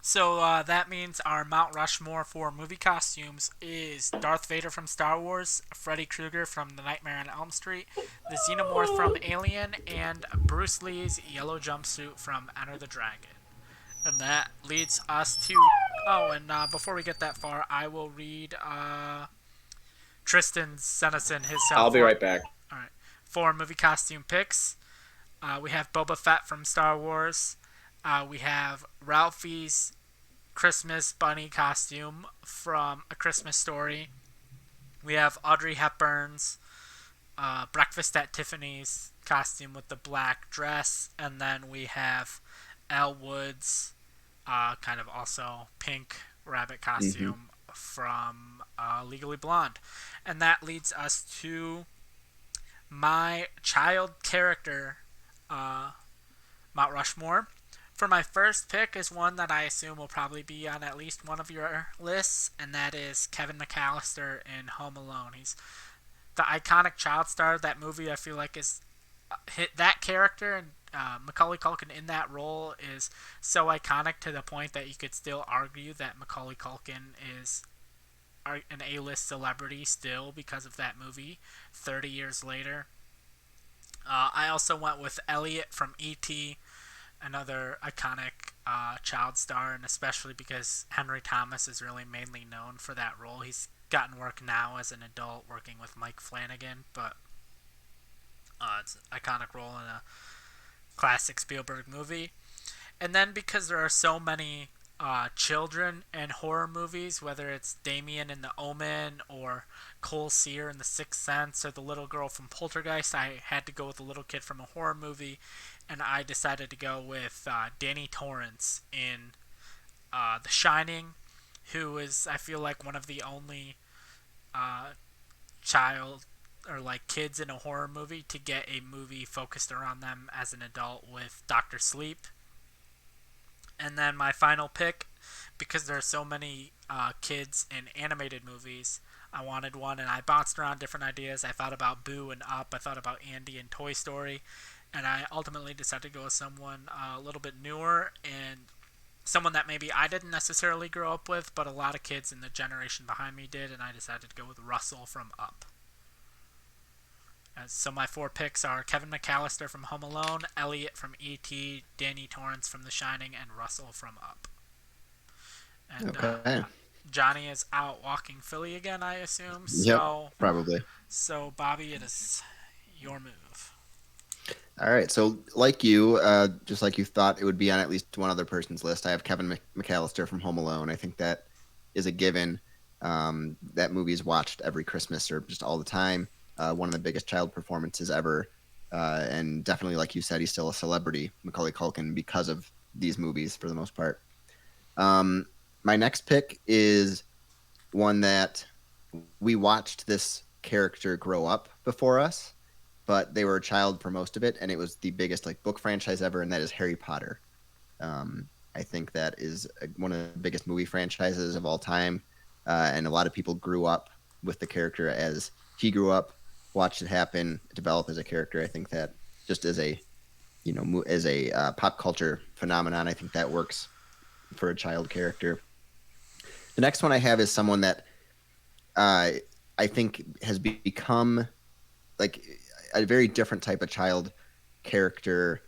So that means our Mount Rushmore for movie costumes is Darth Vader from Star Wars, Freddy Krueger from The Nightmare on Elm Street, the Xenomorph from Alien, and Bruce Lee's yellow jumpsuit from Enter the Dragon. And that leads us to... Oh, and before we get that far, I will read Tristan sent us in his... I'll be right back. All right. 4 movie costume picks. We have Boba Fett from Star Wars. We have Ralphie's Christmas bunny costume from A Christmas Story. We have Audrey Hepburn's Breakfast at Tiffany's costume with the black dress. And then we have Elle Wood's kind of also pink rabbit Hmm. costume from Legally Blonde. And that leads us to my child character, uh, Mount Rushmore. For my first pick is one that I assume will probably be on at least one of your lists, and that is Kevin McAllister in Home Alone. He's the iconic child star of that movie. I feel like is hit that character and Macaulay Culkin in that role is so iconic to the point that you could still argue that Macaulay Culkin is an A-list celebrity still because of that movie 30 years later. I also went with Elliot from E.T., another iconic child star, and especially because Henry Thomas is really mainly known for that role. He's gotten work now as an adult working with Mike Flanagan, but it's an iconic role in a classic Spielberg movie. And then because there are so many children in horror movies, whether it's Damien in The Omen or Cole Sear in The Sixth Sense or the little girl from Poltergeist, I had to go with a little kid from a horror movie, and I decided to go with Danny Torrance in The Shining, who is, I feel like, one of the only uh, child or like kids in a horror movie to get a movie focused around them as an adult with Doctor Sleep. And then my final pick, because there are so many kids in animated movies, I wanted one, and I bounced around different ideas. I thought about Boo and Up. I thought about Andy and Toy Story, and I ultimately decided to go with someone a little bit newer and someone that maybe I didn't necessarily grow up with, but a lot of kids in the generation behind me did, and I decided to go with Russell from Up. So my four picks are Kevin McAllister from Home Alone, Elliot from E.T., Danny Torrance from The Shining, and Russell from Up. And Okay. Johnny is out walking Philly again, I assume. Yep. Probably. So Bobby, it is your move. All right. So, like you, just like you thought it would be on at least one other person's list, I have Kevin McAllister from Home Alone. I think that is a given. That movie is watched every Christmas or just all the time. One of the biggest child performances ever. And definitely, like you said, he's still a celebrity, Macaulay Culkin, because of these movies for the most part. My next pick is one that we watched this character grow up before us, but they were a child for most of it, and it was the biggest like book franchise ever, and that is Harry Potter. I think that is one of the biggest movie franchises of all time, and a lot of people grew up with the character as he grew up, watched it happen, develop as a character. I think that just as a as a pop culture phenomenon, I think that works for a child character. The next one I have is someone that I think has become like a very different type of child character.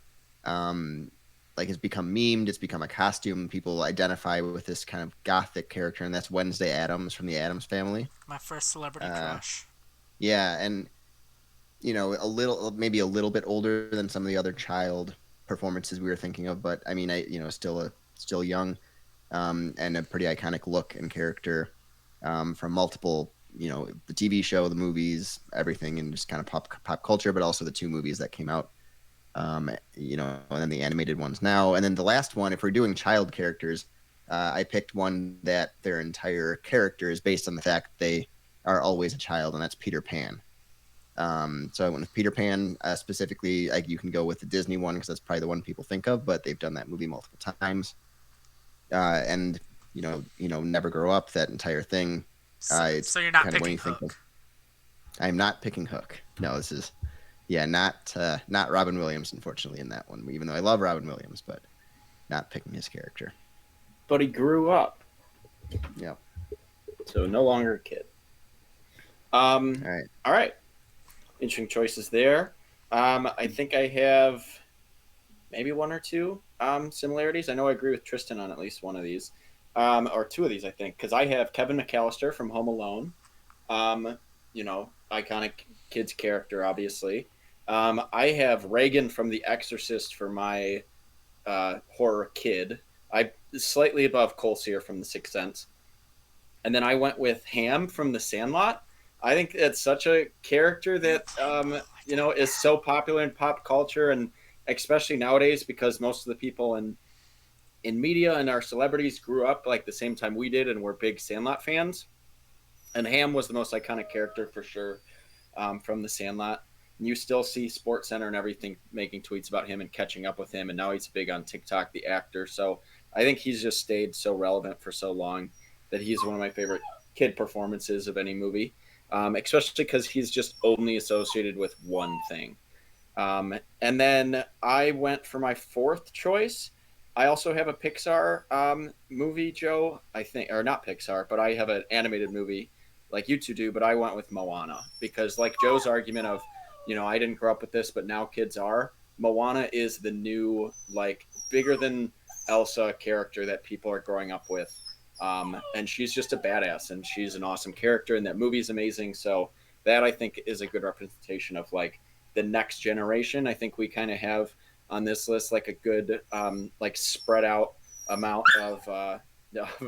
Like has become memed. It's become a costume. People identify with this kind of gothic character, and that's Wednesday Addams from the Addams Family. My first celebrity Uh, crush. yeah, and maybe a little bit older than some of the other child performances we were thinking of, but I mean, still young, and a pretty iconic look and character from multiple, the TV show, the movies, everything, and just kind of pop culture, but also the two movies that came out, and then the animated ones now, and then the last one. If we're doing child characters, I picked one that their entire character is based on the fact they are always a child, and that's Peter Pan. So I went with Peter Pan specifically. You can go with the Disney one because that's probably the one people think of, but they've done that movie multiple times. And never grow up. That entire thing. It's So you're not kind of when picking you think of. Hook. I'm not picking Hook. No, this is, not Robin Williams, unfortunately, in that one. Even though I love Robin Williams, but not picking his character. But he grew up, Yeah. so no longer a kid. All right. All right. Interesting choices there. I think I have maybe one or two similarities. I know I agree with Tristan on at least one of these, or two of these, I think, because I have Kevin McAllister from Home Alone. Iconic kids character, obviously. I have Reagan from The Exorcist for my horror kid. I slightly above Cole Sear from The Sixth Sense, and then I went with Ham from The Sandlot. I think it's such a character that is so popular in pop culture, and especially nowadays because most of the people in in media and our celebrities grew up like the same time we did and were big Sandlot fans. And Ham was the most iconic character for sure, from the Sandlot. And you still see Sports Center and everything making tweets about him and catching up with him. And now he's big on TikTok, the actor. So I think he's just stayed so relevant for so long that he's one of my favorite kid performances of any movie, especially because he's just only associated with one thing. And then I went for my fourth choice. I also have a Pixar movie, Joe. I think, or not Pixar, but I have an animated movie like you two do. But I went with Moana because, like Joe's argument of, I didn't grow up with this, but now kids are. Moana is the new, like, bigger than Elsa character that people are growing up with. And she's just a badass, and she's an awesome character, and that movie's amazing. So that, I think, is a good representation of, like, the next generation. I think we kind of have on this list like a good like spread out amount of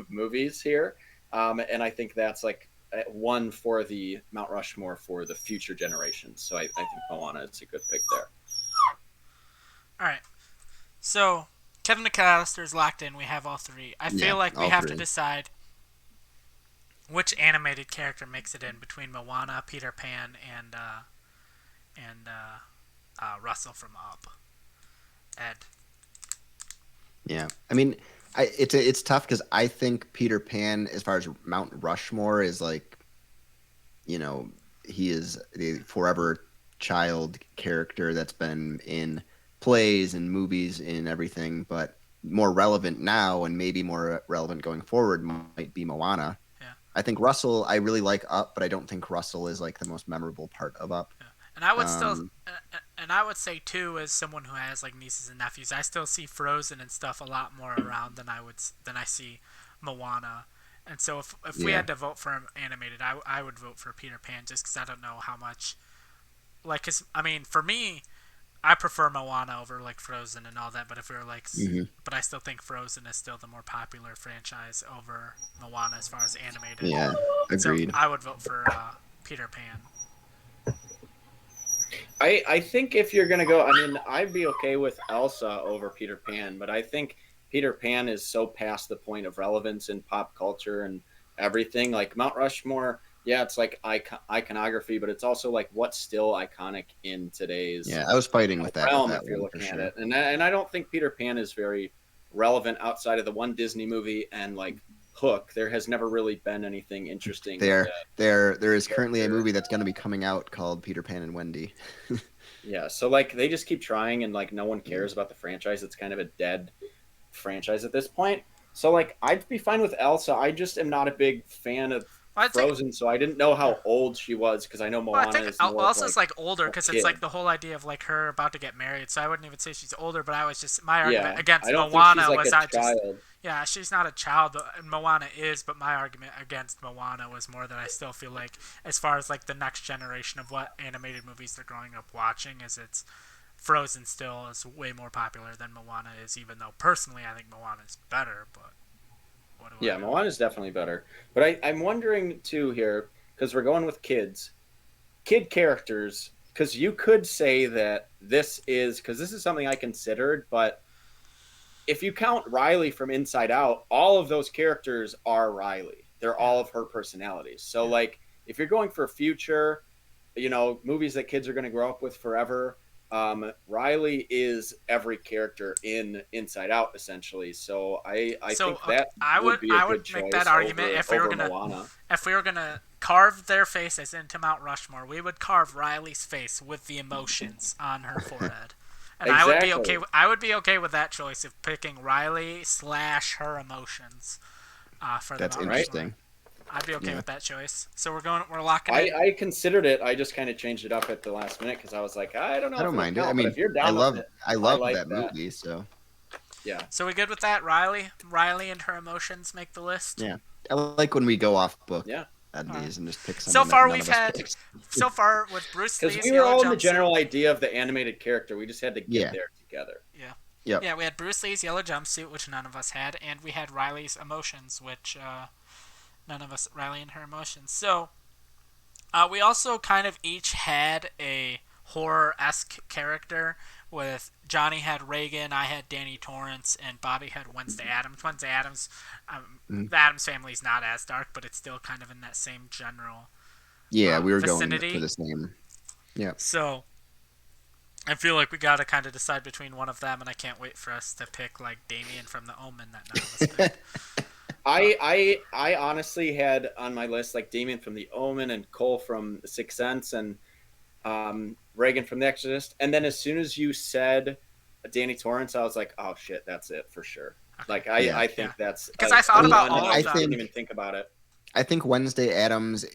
movies here, and I think that's like one for the Mount Rushmore for the future generations. So I think Moana is a good pick there. All right. So Kevin McAllister is locked in. We have all three. I feel like we have to decide which animated character makes it in between Moana, Peter Pan, and Russell from Up. Ed. Yeah, I mean, it's tough because I think Peter Pan, as far as Mount Rushmore, is like, he is the forever child character that's been in plays and movies and everything, but more relevant now and maybe more relevant going forward might be Moana. Yeah. I think Russell, I really like Up, but I don't think Russell is like the most memorable part of Up. Yeah. And I would I would say too, as someone who has like nieces and nephews, I still see Frozen and stuff a lot more around than I see Moana. And so if we had to vote for animated, I would vote for Peter Pan just because I don't know how much, like, cause I mean for me, I prefer Moana over like Frozen and all that. But if we were like, but I still think Frozen is still the more popular franchise over Moana as far as animated. Yeah, agreed. So I would vote for Peter Pan. I think if you're gonna go, I mean, I'd be okay with Elsa over Peter Pan, but I think Peter Pan is so past the point of relevance in pop culture and everything. Like Mount Rushmore, yeah, it's like iconography, but it's also like what's still iconic in today's I was fighting with that realm with if you're looking sure. at it. And I don't think Peter Pan is very relevant outside of the one Disney movie and like Hook. There has never really been anything interesting. There is currently a movie that's going to be coming out called Peter Pan and Wendy. Yeah, so like they just keep trying and like no one cares about the franchise. It's kind of a dead franchise at this point. So like I'd be fine with Elsa. I just am not a big fan of Frozen, so I didn't know how old she was because I know Moana I think is more Elsa's like older because it's like the whole idea of like her about to get married. So I wouldn't even say she's older, but I was just my argument against Moana was she's not a child, and Moana is. But my argument against Moana was more that I still feel like as far as like the next generation of what animated movies they're growing up watching is it's Frozen still is way more popular than Moana is, even though personally I think Moana is better, but. Yeah, Moana is definitely better. But I'm wondering, too, here, because we're going with kid characters, because you could say that this is something I considered, but if you count Riley from Inside Out, all of those characters are Riley. They're all of her personalities. So, like, if you're going for future, movies that kids are going to grow up with forever, Riley is every character in Inside Out, essentially. So I think that would be a good choice. Make that argument if we were gonna carve their faces into Mount Rushmore, we would carve Riley's face with the emotions on her forehead, and exactly. I would be okay with that choice of picking Riley / her emotions for the That's Mount interesting. Rushmore. I'd be okay with that choice. So we're locking it. I considered it. I just kind of changed it up at the last minute because I was like, I don't know. I don't mind it. I mean, if you're down I love like that movie. So yeah. So we good with that? Riley and her emotions make the list. Yeah, I like when we go off book. Yeah. At these and just pick something. So far with Bruce Lee's because we were all in the general idea of the animated character. We just had to get there together. Yeah. Yep. Yeah, we had Bruce Lee's yellow jumpsuit, which none of us had, and we had Riley's emotions, which none of us, Riley and her emotions. So we also kind of each had a horror-esque character. With Johnny had Reagan, I had Danny Torrance, and Bobby had Wednesday Addams. Wednesday Addams, the Addams family is not as dark, but it's still kind of in that same general Yeah, we were vicinity. going for the same. Yeah. So I feel like we got to kind of decide between one of them, and I can't wait for us to pick like Damien from The Omen that none of us picked. I honestly had on my list like Damien from The Omen and Cole from The Sixth Sense and Reagan from The Exorcist. And then as soon as you said Danny Torrance, I was like, oh shit, that's it for sure. Like I think that's because I thought about all of them. I didn't even think about it. I think Wednesday Addams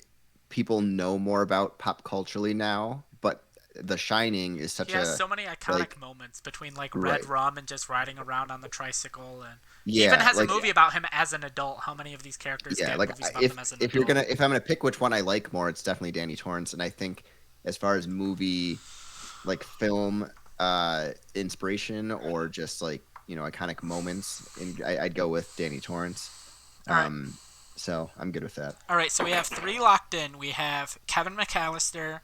people know more about pop culturally now, but The Shining is such he has so many iconic moments between like Red Rum and just riding around on the tricycle, and he even has a movie about him as an adult. How many of these characters get movies about them as an adult? If I'm gonna pick which one I like more, it's definitely Danny Torrance. And I think as far as movie, like film inspiration or just like iconic moments, I'd go with Danny Torrance. So I'm good with that. All right, so we have 3 locked in. We have Kevin Mcallister,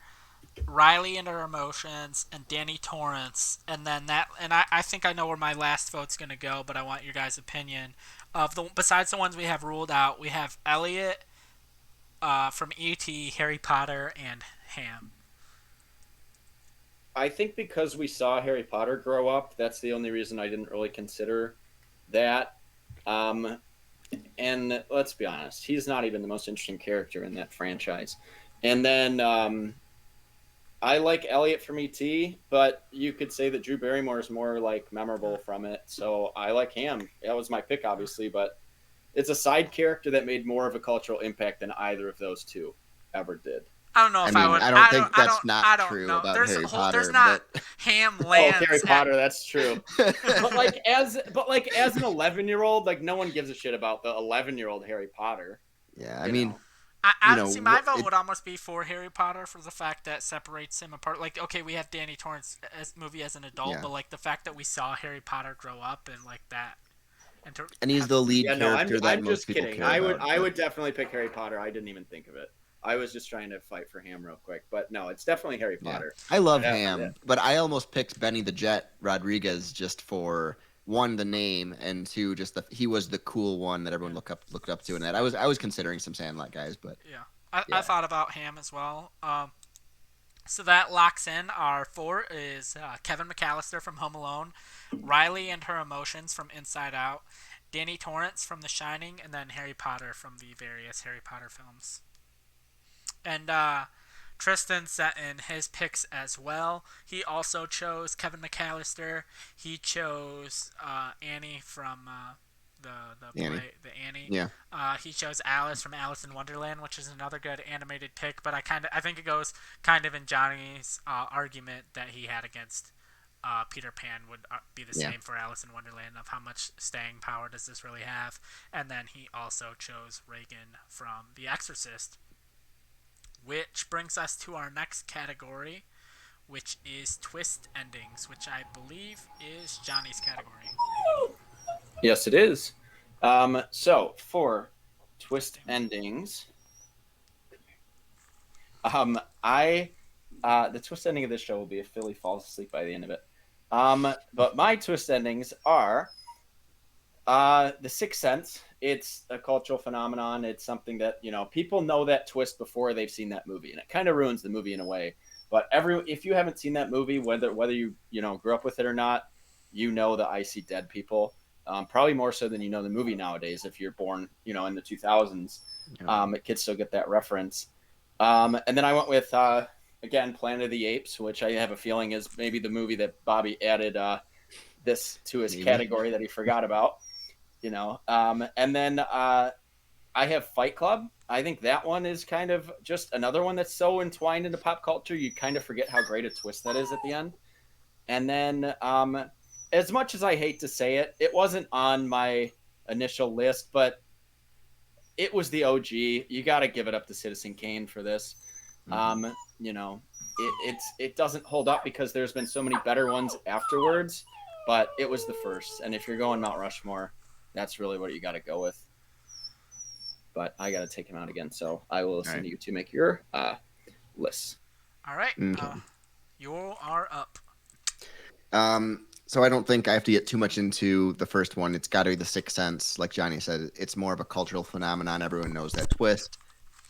Riley and Her Emotions, and Danny Torrance, and then I think I know where my last vote's gonna go, but I want your guys' opinion. Besides the ones we have ruled out, we have Elliot from E.T., Harry Potter, and Ham. I think because we saw Harry Potter grow up, that's the only reason I didn't really consider that. And let's be honest, he's not even the most interesting character in that franchise. And then I like Elliot from E.T., but you could say that Drew Barrymore is more like memorable from it. So I like Ham. That was my pick, obviously, but it's a side character that made more of a cultural impact than either of those two ever did. I don't know if I would. I don't think that's not true about Harry Potter. There's not Ham lands. Oh, Harry Potter, that's true. but as an 11-year-old, like no one gives a shit about the 11-year-old Harry Potter. Yeah, I mean, see, my vote would almost be for Harry Potter for the fact that separates him apart. Like, okay, we have Danny Torrance movie as an adult, but like the fact that we saw Harry Potter grow up and like that. And he's the lead character that I'm most just people kidding. care about. I would definitely pick Harry Potter. I didn't even think of it. I was just trying to fight for Ham real quick, but no, it's definitely Harry Potter. I love Ham, but I almost picked Benny the Jet Rodriguez just for one, the name, and two, just he was the cool one that everyone looked up to. And that I was considering some Sandlot guys, but I thought about Ham as well. So that locks in. Our 4 is Kevin Mcallister from Home Alone, Riley and Her Emotions from Inside Out, Danny Torrance from The Shining, and then Harry Potter from the various Harry Potter films. And Tristan sent in his picks as well. He also chose Kevin Mcallister. He chose Annie from the Annie. Yeah. He chose Alice from Alice in Wonderland, which is another good animated pick. But I think it goes kind of in Johnny's argument that he had against Peter Pan would be the same for Alice in Wonderland, of how much staying power does this really have. And then he also chose Reagan from The Exorcist. Which brings us to our next category, which is twist endings, which I believe is Johnny's category. Yes, it is. So for twist endings, the twist ending of this show will be if Philly falls asleep by the end of it. But my twist endings are The Sixth Sense. It's a cultural phenomenon. It's something that, people know that twist before they've seen that movie, and it kind of ruins the movie in a way. But if you haven't seen that movie, whether you grew up with it or not, the I See Dead People. Probably more so than the movie nowadays. If you're born, in the 2000s, kids still get that reference. And then I went with again Planet of the Apes, which I have a feeling is maybe the movie that Bobby added this to his category that he forgot about. And then I have Fight Club. I think that one is kind of just another one that's so entwined into pop culture, you kind of forget how great a twist that is at the end. And then as much as I hate to say it, it wasn't on my initial list, but it was the OG. You got to give it up to Citizen Kane for this. It doesn't hold up because there's been so many better ones afterwards, but it was the first. And if you're going Mount Rushmore, that's really what you got to go with. But I got to take him out again, so I will listen to you to make your lists. All right. Okay. You are up. So I don't think I have to get too much into the first one. It's got to be The Sixth Sense. Like Johnny said, it's more of a cultural phenomenon. Everyone knows that twist.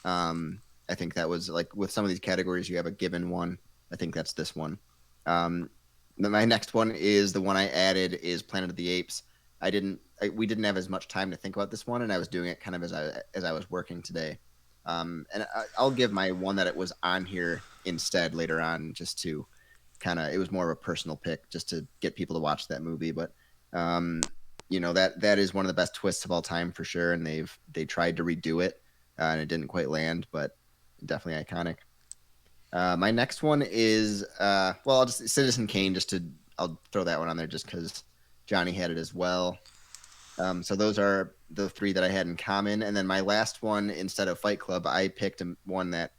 I think that was like with some of these categories, you have a given one. I think that's this one. Um, my next one is the one I added is Planet of the Apes. We didn't have as much time to think about this one, and I was doing it kind of as I was working today. I'll give my one that it was on here instead later on, just to kind of, it was more of a personal pick just to get people to watch that movie. But that is one of the best twists of all time for sure, and they tried to redo it, and it didn't quite land, but definitely iconic. My next one is I'll just Citizen Kane. I'll throw that one on there just because Johnny had it as well. So those are the three that I had in common, and then my last one, instead of Fight Club, I picked one that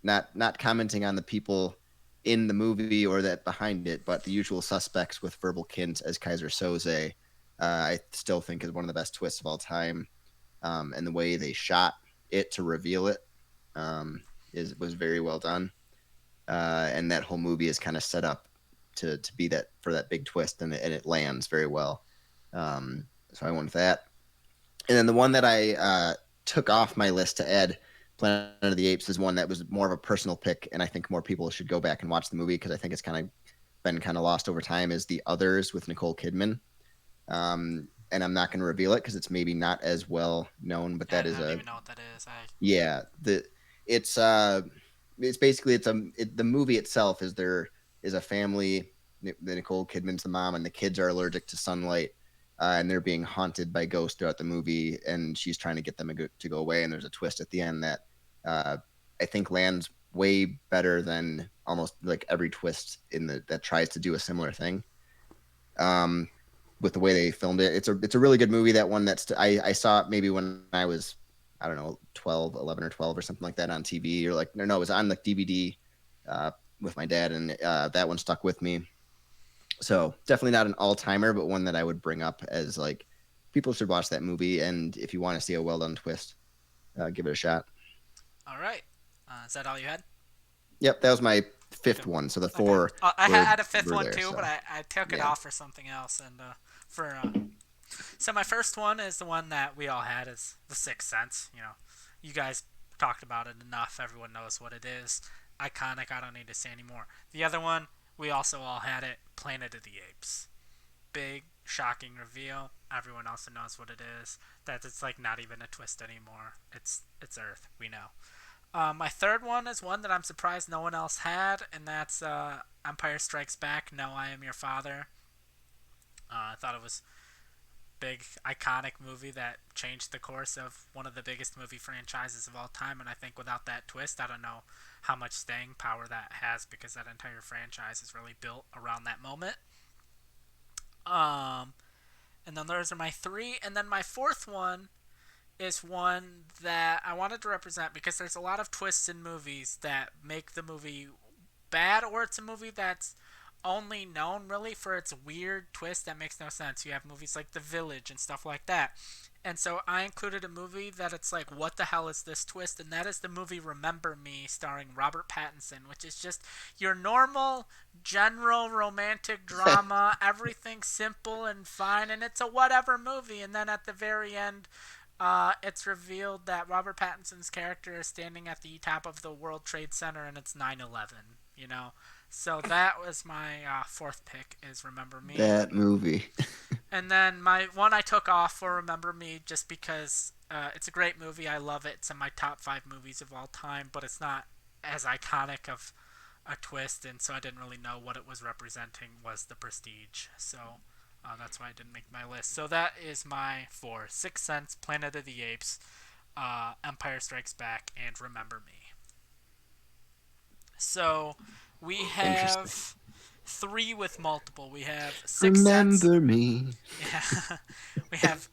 not commenting on the people in the movie or that behind it, but The Usual Suspects with Verbal Kint as Kaiser Soze. I still think is one of the best twists of all time, and the way they shot it to reveal it was very well done. And that whole movie is kind of set up to be that for that big twist, and it lands very well. So I went with that. And then the one that I took off my list to add Planet of the Apes is one that was more of a personal pick, and I think more people should go back and watch the movie because I think it's kind of been kind of lost over time. Is The Others with Nicole Kidman. And I'm not going to reveal it because it's maybe not as well known, but Yeah, that I is don't even know what that is. yeah, it's basically the movie itself is a family. The Nicole Kidman's the mom, and the kids are allergic to sunlight, and they're being haunted by ghosts throughout the movie, and she's trying to get them to go away. And there's a twist at the end that I think lands way better than almost like every twist that tries to do a similar thing. With the way they filmed it, it's a really good movie. That one I saw it maybe when I was, I don't know, 11 or 12 or something like that on TV, or like no, it was on like DVD with my dad, and that one stuck with me. So definitely not an all timer, but one that I would bring up as like people should watch that movie, and if you want to see a well done twist, give it a shot. All right. Is that all you had? Yep, that was my fifth Okay. one. So the Okay. four I were had a fifth were one there. too, but So I took it yeah, off for something else. And for so my first one is the one that we all had is The Sixth Sense. You guys talked about it enough. Everyone knows what it is. Iconic. I don't need to say anymore. The other one, we also all had it. Planet of the Apes. Big, shocking reveal. Everyone also knows what it is. That it's like not even a twist anymore. It's Earth. We know. My third one is one that I'm surprised no one else had, and that's Empire Strikes Back. No, I Am Your Father. I thought it was big, iconic movie that changed the course of one of the biggest movie franchises of all time. And I think without that twist, I don't know how much staying power that has because that entire franchise is really built around that moment. Um, and then those are my three, and then my fourth one is one that I wanted to represent because there's a lot of twists in movies that make the movie bad, or it's a movie that's only known really for its weird twist that makes no sense. You have movies like The Village and stuff like that. And so I included a movie that it's like, what the hell is this twist? And that is the movie Remember Me, starring Robert Pattinson, which is just your normal, general romantic drama. Everything's simple and fine, and it's a whatever movie. And then at the very end, it's revealed that Robert Pattinson's character is standing at the top of the World Trade Center, and it's 9/11. So that was my fourth pick is Remember Me. that movie. And then my one I took off for Remember Me just because it's a great movie. I love it. It's in my top 5 movies of all time, but it's not as iconic of a twist, and so I didn't really know what it was representing was The Prestige. So that's why I didn't make my list. So that is my 4. Sixth Sense, Planet of the Apes, Empire Strikes Back, and Remember Me. So we Interesting. have 3 with multiple. We have Sixth Sense. Remember me. Yeah. We have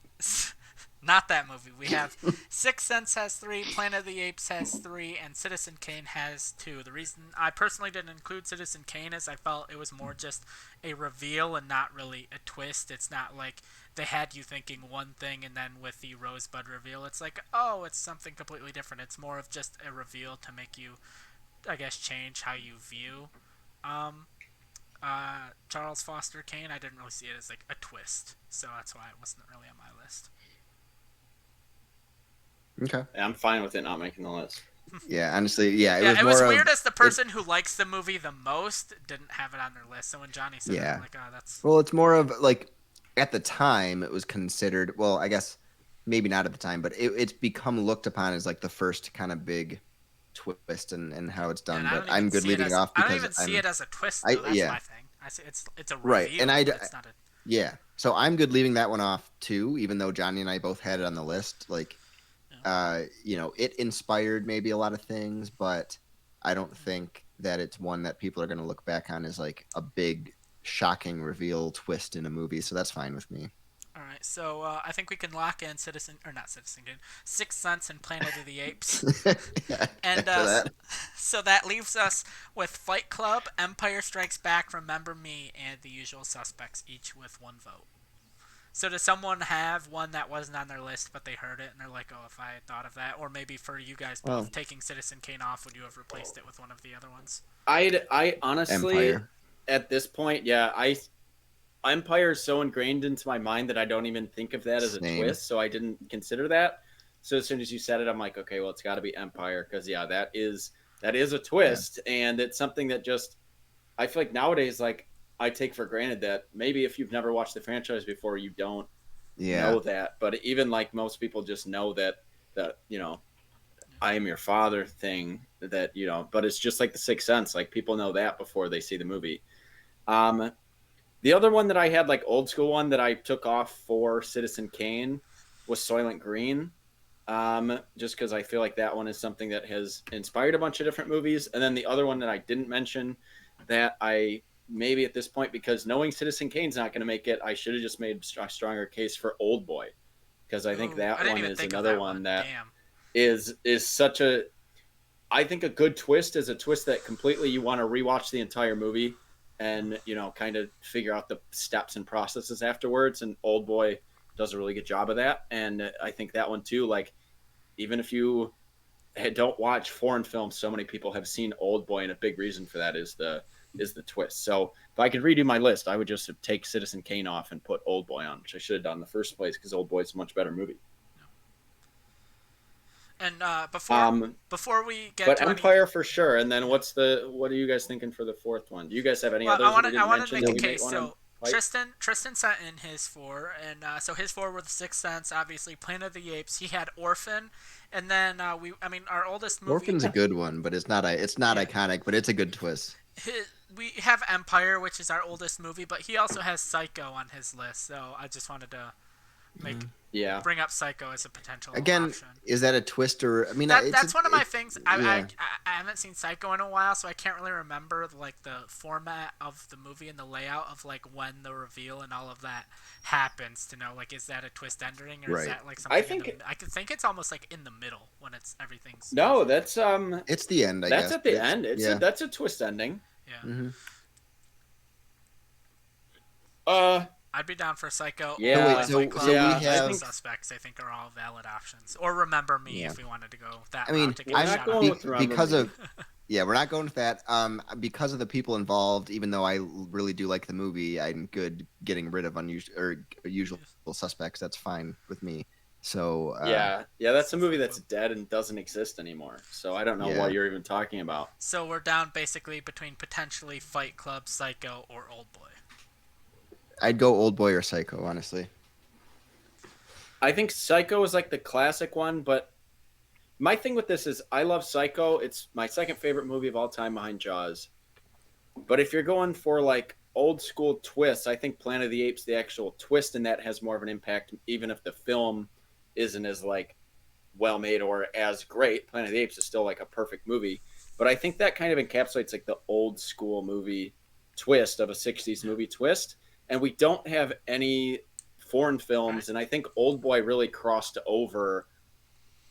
not that movie. We have Sixth Sense has 3, Planet of the Apes has 3, and Citizen Kane has 2. The reason I personally didn't include Citizen Kane is I felt it was more just a reveal and not really a twist. It's not like they had you thinking one thing and then with the Rosebud reveal, it's like, oh, it's something completely different. It's more of just a reveal to make you I guess, change how you view Charles Foster Kane. I didn't really see it as like a twist, so that's why it wasn't really on my list. Okay. Yeah, I'm fine with it not making the list. Yeah, honestly, yeah, It was more weird of, as the person who likes the movie the most didn't have it on their list. So when Johnny said it, Yeah. I'm like, oh, that's... Well, it's more of like at the time it was considered. Well, I guess maybe not at the time, but it's become looked upon as like the first kind of big twist and how it's done. And I But don't even I'm good see it leaving as, it off I don't because even see it as a twist, I though. That's yeah my thing. I see it's a reveal, right, and but it's not a... yeah. So I'm good leaving that one off too, even though Johnny and I both had it on the list. Like, it inspired maybe a lot of things, but I don't think that it's one that people are going to look back on as like a big, shocking reveal twist in a movie. So that's fine with me. All right, so I think we can lock in Citizen Kane, Sixth Sense, and Planet of the Apes. Yeah, And after that. so that leaves us with Fight Club, Empire Strikes Back, Remember Me, and The Usual Suspects, each with 1 vote. So does someone have one that wasn't on their list, but they heard it and they're like, "Oh, if I had thought of that," or maybe for you guys both, taking Citizen Kane off, would you have replaced it with one of the other ones? I honestly, Empire. at this point, yeah, Empire is so ingrained into my mind that I don't even think of that as a Same. twist, so I didn't consider that. So as soon as you said it, I'm like, okay, well, it's got to be Empire because yeah, that is a twist, and it's something that just I feel like nowadays, like I take for granted that maybe if you've never watched the franchise before, you don't know that, but even like most people just know that I am your father thing that but it's just like the Sixth Sense, like people know that before they see the movie. The other one that I had, like old school one that I took off for Citizen Kane, was Soylent Green. Just because I feel like that one is something that has inspired a bunch of different movies. And then the other one that I didn't mention that I maybe at this point, because knowing Citizen Kane's not going to make it, I should have just made a stronger case for Old Boy, because I think that one is another one that is such a, I think a good twist is a twist that completely you want to rewatch the entire movie and kind of figure out the steps and processes afterwards, and Old Boy does a really good job of that. And I think that one too, like even if you don't watch foreign films, so many people have seen Old Boy, and a big reason for that is the twist. So if I could redo my list, I would just take Citizen Kane off and put Old Boy on, which I should have done in the first place because Old Boy is a much better movie. And before we get but to Empire for sure. And then what are you guys thinking for the fourth one? Do you guys have any others? I want to make a case. So Tristan sent in his 4, and so his 4 were The Sixth Sense, obviously Planet of the Apes. He had Orphan, and then our oldest movie. Orphan's a good one, but it's not iconic, but it's a good twist. We have Empire, which is our oldest movie, but he also has Psycho on his list. So I just wanted to bring up Psycho as a potential option. Is that a twist or? I mean, that's one of my things. I haven't seen Psycho in a while, so I can't really remember like the format of the movie and the layout of like when the reveal and all of that happens. To know like, is that a twist ending or is that like something? I could think it's almost like in the middle when it's everything's. No, that's It's the end. I guess. That's at the end. That's a twist ending. Yeah. Mm-hmm. I'd be down for Psycho. Yeah. So we have Suspects. I think are all valid options. Or Remember Me if we wanted to go that. I mean, we're not going with because of we're not going with that. Because of the people involved. Even though I really do like the movie, I'm good getting rid of Usual Suspects. That's fine with me. So that's a movie that's dead and doesn't exist anymore. So I don't know what you're even talking about. So we're down basically between potentially Fight Club, Psycho, or Old Boy. I'd go Old Boy or Psycho, honestly. I think Psycho is like the classic one, but my thing with this is I love Psycho. It's my second favorite movie of all time behind Jaws. But if you're going for like old school twists, I think Planet of the Apes, the actual twist in that has more of an impact, even if the film isn't as like well made or as great. Planet of the Apes is still like a perfect movie. But I think that kind of encapsulates like the old school movie twist of a 60s movie twist. And we don't have any foreign films, and I think Old Boy really crossed over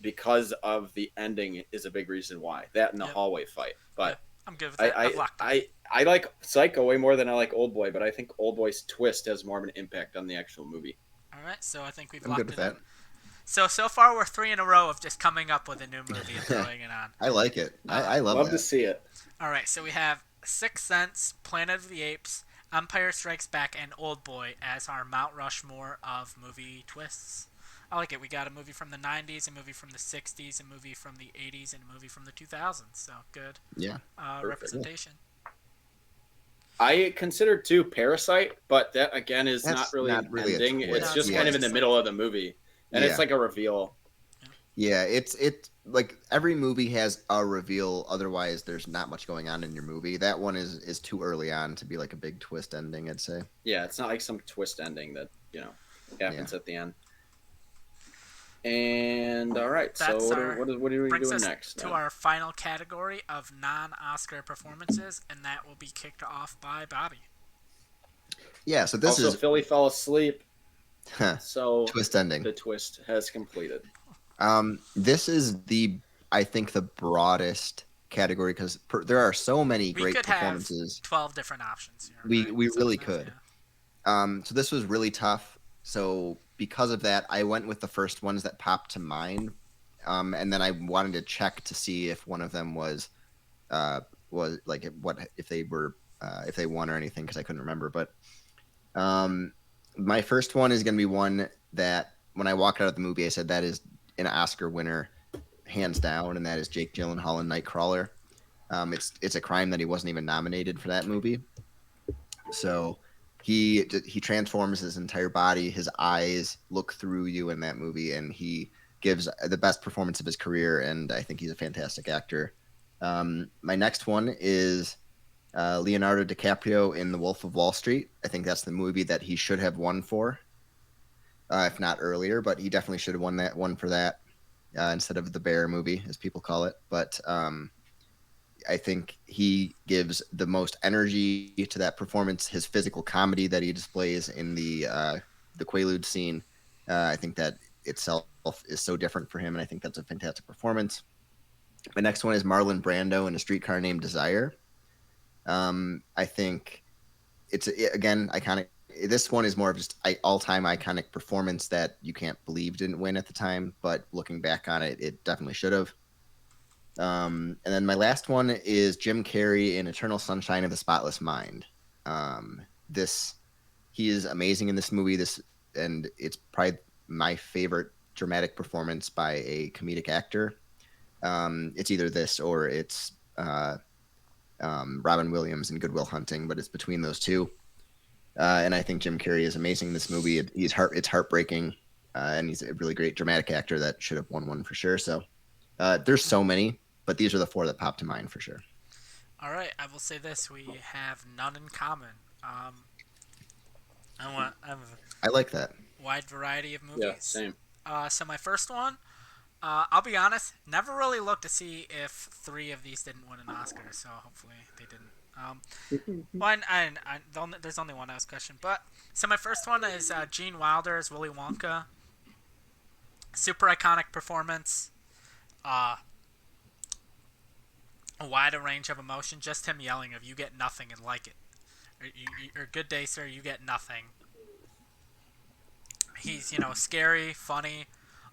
because of the ending is a big reason why. That and the hallway fight. But I'm good with that. I like Psycho way more than I like Old Boy, but I think Old Boy's twist has more of an impact on the actual movie. All right, so I think we've I'm locked good with it that. in. So far we're 3 in a row of just coming up with a new movie and throwing it on. I like it. I love Love to that. see it. All right, so we have Sixth Sense, Planet of the Apes, Empire Strikes Back, and Old Boy as our Mount Rushmore of movie twists. I like it. We got a movie from the 90s, a movie from the 60s, a movie from the 80s, and a movie from the 2000s. So good Yeah. representation. I considered too Parasite, but that again is That's not really not an really a ending. twist. It's just Yeah. kind of in the middle of the movie, and Yeah. it's like a reveal. Yeah, it's like every movie has a reveal. Otherwise, there's not much going on in your movie. That one is too early on to be like a big twist ending, I'd say. Yeah, it's not like some twist ending that happens at the end. And all right, so That's what our- are we Brings doing us next? to then? our final category of non-Oscar performances, and that will be kicked off by Bobby. Yeah, so this also, is Philly fell asleep, so twist ending. the twist has completed. This is I think the broadest category because there are so many We great could have performances. 12 different options here. We right? really Sometimes, could. yeah. So this was really tough. So because of that, I went with the first ones that popped to mind, and then I wanted to check to see if one of them was like if they won or anything because I couldn't remember. But my first one is going to be one that when I walked out of the movie, I said that is an Oscar winner, hands down, and that is Jake Gyllenhaal in Nightcrawler. It's a crime that he wasn't even nominated for that movie. So he transforms his entire body. His eyes look through you in that movie, and he gives the best performance of his career. And I think he's a fantastic actor. My next one is Leonardo DiCaprio in The Wolf of Wall Street. I think that's the movie that he should have won for, if not earlier. But he definitely should have won that one for that instead of the Bear movie, as people call it. But I think he gives the most energy to that performance. His physical comedy that he displays in the Quaalude scene, I think that itself is so different for him, and I think that's a fantastic performance. My next one is Marlon Brando in A Streetcar Named Desire. I think it's again iconic. This one is more of just all-time iconic performance that you can't believe didn't win at the time, but looking back on it, it definitely should have. And then my last one is Jim Carrey in Eternal Sunshine of the Spotless Mind. He is amazing in this movie. And it's probably my favorite dramatic performance by a comedic actor. It's either this or it's Robin Williams in Good Will Hunting, but it's between those two. And I think Jim Carrey is amazing in this movie. It's heartbreaking, and he's a really great dramatic actor that should have won one for sure. So there's so many, but these are the four that pop to mind for sure. All right, I will say this: we have none in common. I have I like that. a wide variety of movies. Yeah, same. So my first one, I'll be honest, never really looked to see if 3 of these didn't win an Oscar, so hopefully they didn't. There's only one I was questioned, but so my first one is Gene Wilder's Willy Wonka. Super iconic performance. A wider range of emotion. Just him yelling of "You get nothing" and like it. Or "Good day, sir. You get nothing." He's scary, funny,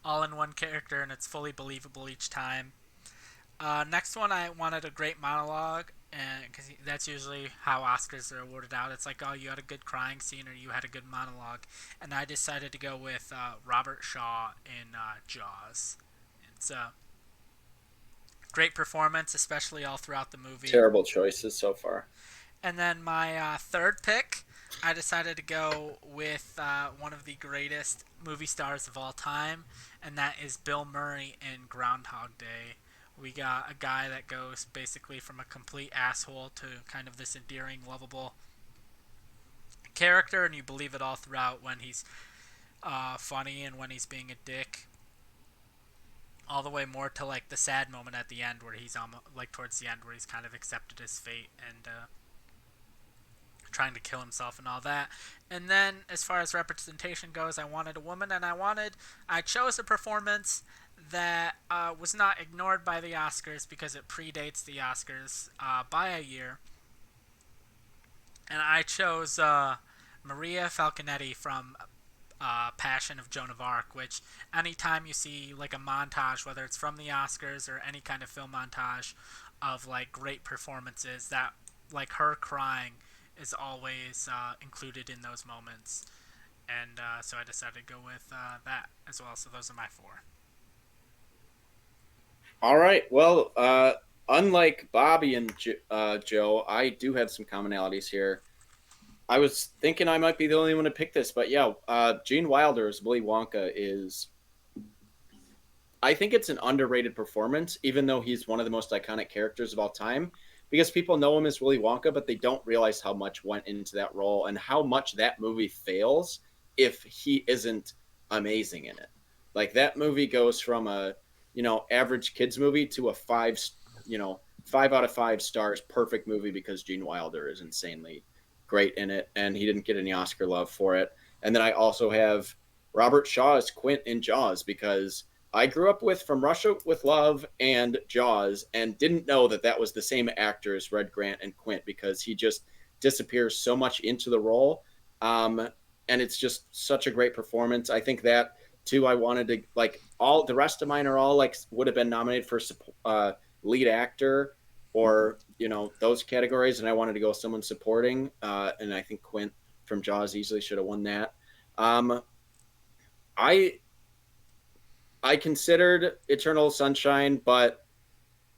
all in one character, and it's fully believable each time. Next one, I wanted a great monologue, and because that's usually how Oscars are awarded out. It's like, oh, you had a good crying scene or you had a good monologue, and I decided to go with Robert Shaw in Jaws. It's a great performance, especially all throughout the movie. Terrible choices so far. And then my third pick, I decided to go with one of the greatest movie stars of all time, and that is Bill Murray in Groundhog Day. We got a guy that goes basically from a complete asshole to kind of this endearing, lovable character, and you believe it all throughout when he's funny and when he's being a dick. All the way more to like the sad moment at the end where he's like towards the end where he's kind of accepted his fate and trying to kill himself and all that. And then as far as representation goes, I wanted a woman, and I chose a performance that was not ignored by the Oscars because it predates the Oscars by a year. And I chose Maria Falconetti from Passion of Joan of Arc, which anytime you see like a montage, whether it's from the Oscars or any kind of film montage of like great performances, that like her crying is always included in those moments. And so I decided to go with that as well. So those are my four. All right. Well, unlike Bobby and Joe, I do have some commonalities here. I was thinking I might be the only one to pick this, but yeah, Gene Wilder's Willy Wonka is. I think it's an underrated performance, even though he's one of the most iconic characters of all time, because people know him as Willy Wonka, but they don't realize how much went into that role and how much that movie fails if he isn't amazing in it. Like that movie goes from a average kids movie to a 5 out of 5 stars perfect movie because Gene Wilder is insanely great in it, and he didn't get any Oscar love for it. And then I also have Robert Shaw as Quint in Jaws because I grew up with From Russia with Love and Jaws and didn't know that that was the same actor as Red Grant and Quint because he just disappears so much into the role. And it's just such a great performance. I think that too, I wanted to like all the rest of mine are all like would have been nominated for lead actor or those categories, and I wanted to go someone supporting, and I think Quint from Jaws easily should have won that. I I considered Eternal Sunshine, but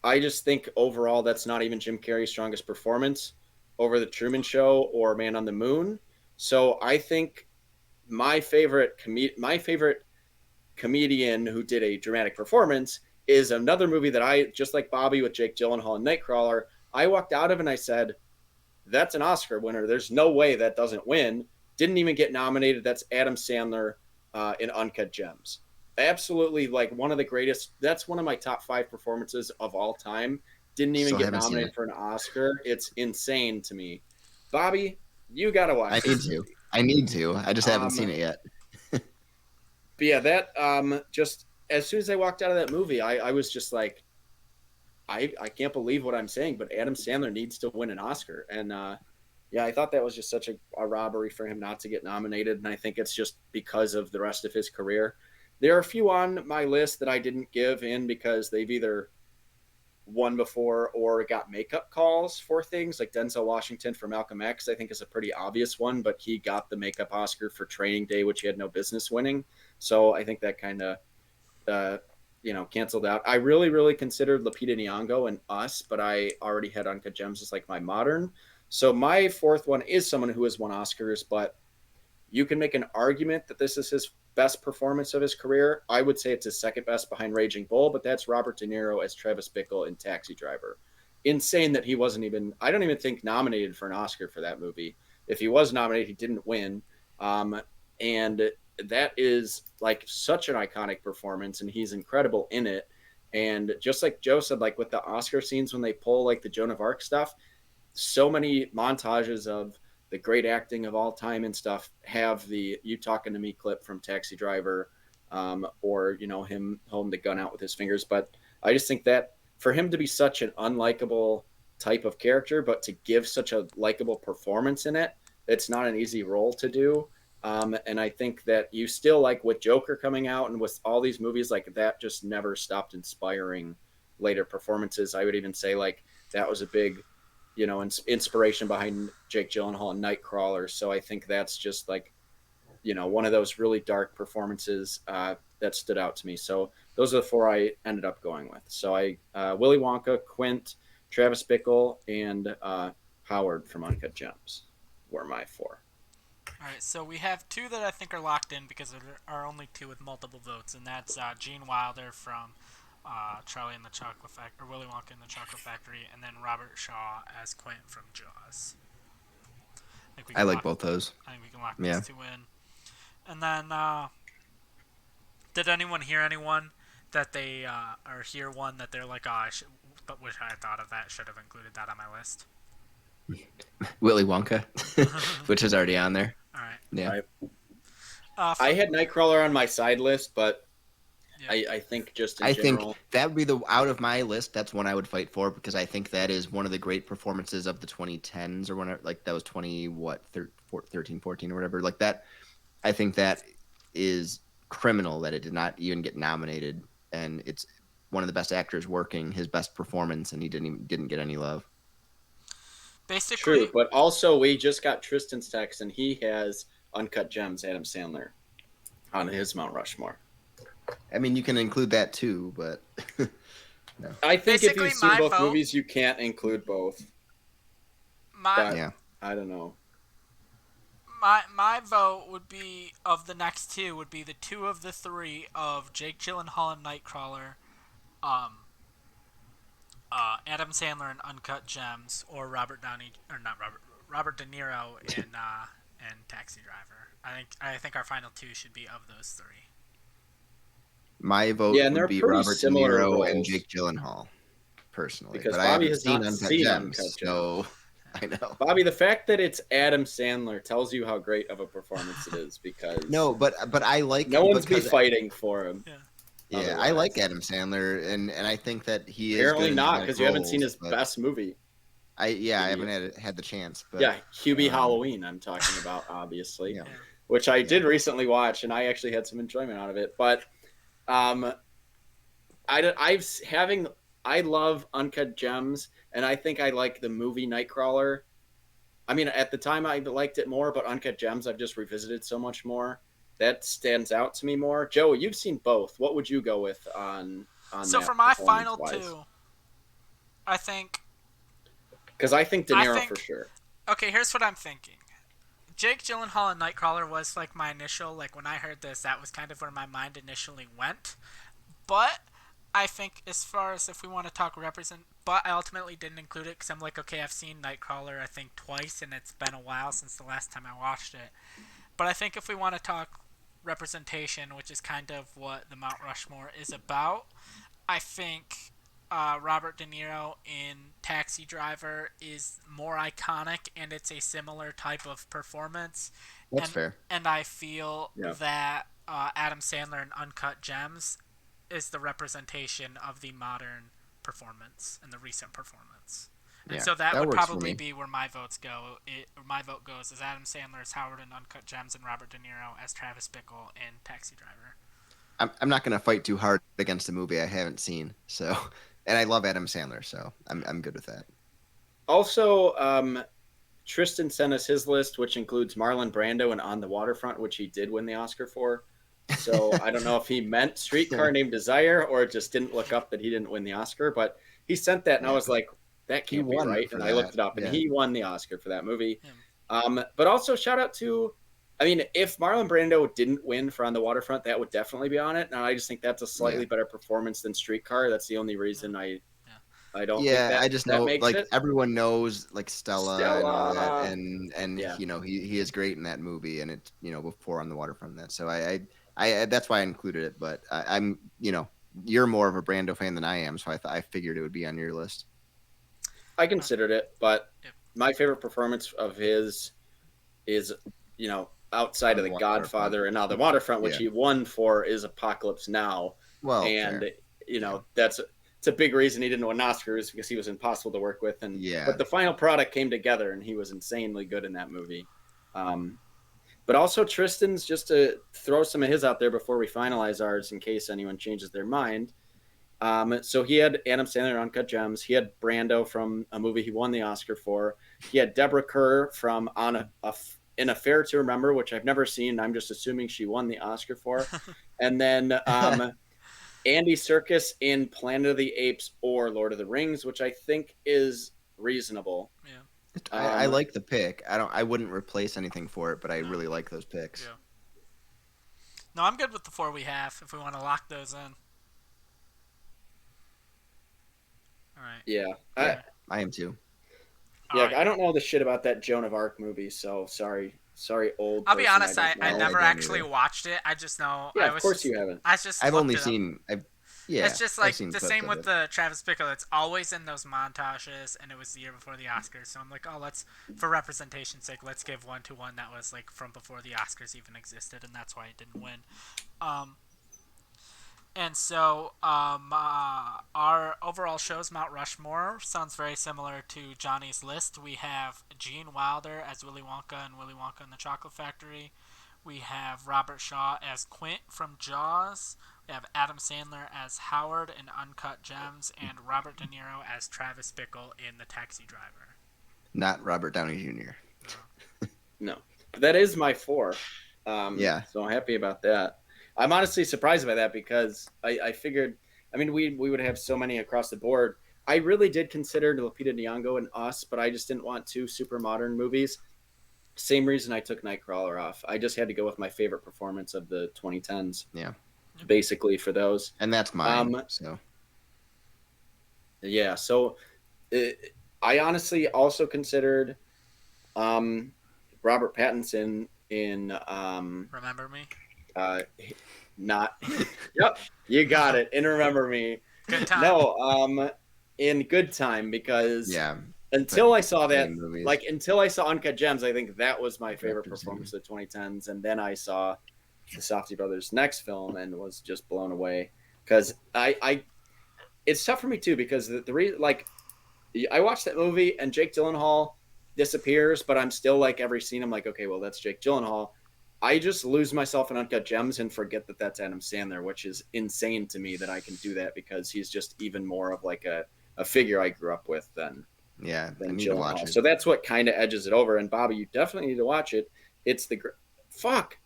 I just think overall that's not even Jim Carrey's strongest performance over The Truman Show or Man on the Moon. So I think my favorite comedian who did a dramatic performance is another movie that I, just like Bobby with Jake Gyllenhaal and Nightcrawler, I walked out of and I said, that's an Oscar winner. There's no way that doesn't win. Didn't even get nominated. That's Adam Sandler in Uncut Gems. Absolutely, like one of the greatest. That's one of my top 5 performances of all time. Didn't even Still get haven't seen nominated it. for an Oscar. It's insane to me. Bobby, you got to I watch need this to. movie. I need to. I just haven't Um, seen it yet. but yeah, that just as soon as I walked out of that movie, I was just like, I can't believe what I'm saying, but Adam Sandler needs to win an Oscar. And yeah, I thought that was just such a robbery for him not to get nominated. And I think it's just because of the rest of his career. There are a few on my list that I didn't give in because they've either won before or got makeup calls for things like Denzel Washington for Malcolm X. I think is a pretty obvious one, but he got the makeup Oscar for Training Day, which he had no business winning. So I think that kind of uh, canceled out. I really, really considered Lupita Nyong'o and Us, but I already had Uncut Gems as like my modern. So my fourth one is someone who has won Oscars, but you can make an argument that this is his best performance of his career. I would say it's his second best behind Raging Bull, but that's Robert De Niro as Travis Bickle in Taxi Driver. Insane that he wasn't even, I don't even think, nominated for an Oscar for that movie. If he was nominated, he didn't win. And that is like such an iconic performance, and he's incredible in it. And just like Joe said, like with the Oscar scenes when they pull like the Joan of Arc stuff, so many montages of the great acting of all time and stuff have the "you talking to me" clip from Taxi Driver, or him holding the gun out with his fingers. But I just think that for him to be such an unlikable type of character, but to give such a likable performance in it, it's not an easy role to do. And I think that you still, like with Joker coming out and with all these movies like that, just never stopped inspiring later performances. I would even say like that was a big inspiration behind Jake Gyllenhaal and Nightcrawler. So I think that's just like, one of those really dark performances that stood out to me. So those are the 4 I ended up going with. So Willy Wonka, Quint, Travis Bickle, and Howard from Uncut Gems were my 4. All right, so we have 2 that I think are locked in because there are only 2 with multiple votes, and that's Gene Wilder from Charlie and the Chocolate Factory, or Willy Wonka and the Chocolate Factory, and then Robert Shaw as Quint from Jaws. I like both those. I think we can lock Yeah. those 2 in. And then, did anyone hear anyone that they or hear one that they're like, oh, I should, but wish I thought of that, should have included that on my list? Willy Wonka, which is already on there. All right. Yeah. I had Nightcrawler on my side list, but Yeah. I think just in I general, think that would be out of my list. That's one I would fight for because I think that is one of the great performances of the 2010s or whenever, like that was 20 what 13, 14 or whatever like that. I think that is criminal that it did not even get nominated, and it's one of the best actors working, his best performance, and he didn't get any love. True, Basically, but also we just got Tristan's text, and he has Uncut Gems, Adam Sandler, on his Mount Rushmore. I mean, you can include that too, but no. I think if basically you've seen my both vote, movies, you can't include both. my But Yeah. I don't know. my vote would be of the next two would be the two of the three of Jake Gyllenhaal and Nightcrawler, um, Adam Sandler in Uncut Gems, or Robert Downey or not Robert De Niro in Taxi Driver. I think our final two should be of those three. My vote Yeah, and would they're be pretty Robert De similar Niro and roles Jake Gyllenhaal, personally. because But I Bobby haven't has seen not Uncut seen Gems, Uncut Gems. so I know. Bobby, the fact that it's Adam Sandler tells you how great of a performance it is because No, but I like no one's be because fighting for him. Yeah. yeah, I otherwise. like Adam Sandler, and I think that he is Apparently good in not dramatic because you haven't seen roles, his but best movie. I Idiot. haven't had the chance. But Yeah, Hubie um, Halloween. I'm talking about obviously, yeah. which I did recently watch, and I actually had some enjoyment out of it. But um, I love Uncut Gems, and I think I like the movie Nightcrawler. I mean, at the time I liked it more, but Uncut Gems I've just revisited so much more. That stands out to me more. Joe, you've seen both. What would you go with on So that for my final performance-wise? two, I think Because I think De I Niro think for sure. okay. Here's what I'm thinking. Jake Gyllenhaal and Nightcrawler was like my initial like when I heard this, that was kind of where my mind initially went. But I think as far as if we want to talk but I ultimately didn't include it because I'm like, okay, I've seen Nightcrawler I think twice, and it's been a while since the last time I watched it. But I think if we want to talk representation, which is kind of what the Mount Rushmore is about, I think Robert De Niro in Taxi Driver is more iconic, and it's a similar type of performance. That's and fair. and I feel Yeah. that Adam Sandler in Uncut Gems is the representation of the modern performance and the recent performance. And Yeah, so that that would works for probably me. be where my votes go. My vote goes as Adam Sandler as Howard in Uncut Gems and Robert De Niro as Travis Bickle in Taxi Driver. I'm not going to fight too hard against a movie I haven't seen. So, and I love Adam Sandler, so I'm good with that. Also, Tristan sent us his list, which includes Marlon Brando and On the Waterfront, which he did win the Oscar for. So I don't know if he meant Streetcar Named Desire or just didn't look up that he didn't win the Oscar, but he sent that, and I was like, that He can't be won right. for And I looked that. it up, and Yeah. he won the Oscar for that movie. Yeah. But also shout out to, I mean, if Marlon Brando didn't win for On the Waterfront, that would definitely be on it. And I just think that's a slightly better performance than Streetcar. That's the only reason I don't think Yeah, that I just that know makes like it. everyone knows like Stella and all that, Stella. and Yeah. you know he is great in that movie, and it's before On the Waterfront and that. So I that's why I included it. But I'm you're more of a Brando fan than I am, so I figured it would be on your list. I considered it, but Yep. my favorite performance of his is, outside On of the The Waterfront. Godfather and On the Waterfront, which Yeah. he won for, is Apocalypse Now. Well, And, fair. it's a big reason he didn't win Oscars because he was impossible to work with. Yeah. But the final product came together, and he was insanely good in that movie. But also Tristan's, just to throw some of his out there before we finalize ours in case anyone changes their mind. So he had Adam Sandler in Uncut Gems. He had Brando from a movie he won the Oscar for. He had Deborah Kerr from In Affair to Remember, which I've never seen. I'm just assuming she won the Oscar for. And then Andy Serkis in Planet of the Apes or Lord of the Rings, which I think is reasonable. Yeah. I like the pick. I wouldn't replace anything for it, but I No. really like those picks. Yeah. No, I'm good with the four we have if we want to lock those in. All right. Yeah. I am too. All Yeah, right. I don't know the shit about that Joan of Arc movie, so sorry, old. I'll be person, honest, I don't know. never I don't actually either. watched it. I just know. Yeah, I of was course just, you haven't. I just I've looked only it up. seen. Yeah, It's just I've like seen the clips same of with it. the Travis Bickle. It's always in those montages, and it was the year before the Oscars. So I'm like, oh, let's, for representation's sake, let's give one to one that was like from before the Oscars even existed, and that's why it didn't win. And so our overall show's Mount Rushmore sounds very similar to Johnny's list. We have Gene Wilder as Willy Wonka and Willy Wonka and the Chocolate Factory. We have Robert Shaw as Quint from Jaws. We have Adam Sandler as Howard in Uncut Gems, and Robert De Niro as Travis Bickle in The Taxi Driver. Not Robert Downey Jr. No, but that is my 4. Yeah. So I'm happy about that. I'm honestly surprised by that because I figured, I mean, we would have so many across the board. I really did consider Lupita Nyong'o and Us, but I just didn't want 2 super modern movies. Same reason I took Nightcrawler off. I just had to go with my favorite performance of the 2010s. Yeah. Basically for those. And that's mine. So. Yeah. So I honestly also considered Robert Pattinson in Remember Me? Not. Yep. You got it. In Remember Me. Good Time. No, in Good Time, because Yeah. until I saw that, movies. like until I saw Uncut Gems, I think that was my favorite performance of the 2010s, and then I saw the Safdie brothers' next film and was just blown away because I it's tough for me too because the reason, like, I watched that movie and Jake Gyllenhaal disappears, but I'm still like every scene I'm like, okay, well that's Jake Gyllenhaal. I just lose myself in Uncut Gems and forget that that's Adam Sandler, which is insane to me that I can do that because he's just even more of like a figure I grew up with than I need Gyllenhaal. to watch it. So that's what kind of edges it over. And Bobby, you definitely need to watch it. It's the fuck.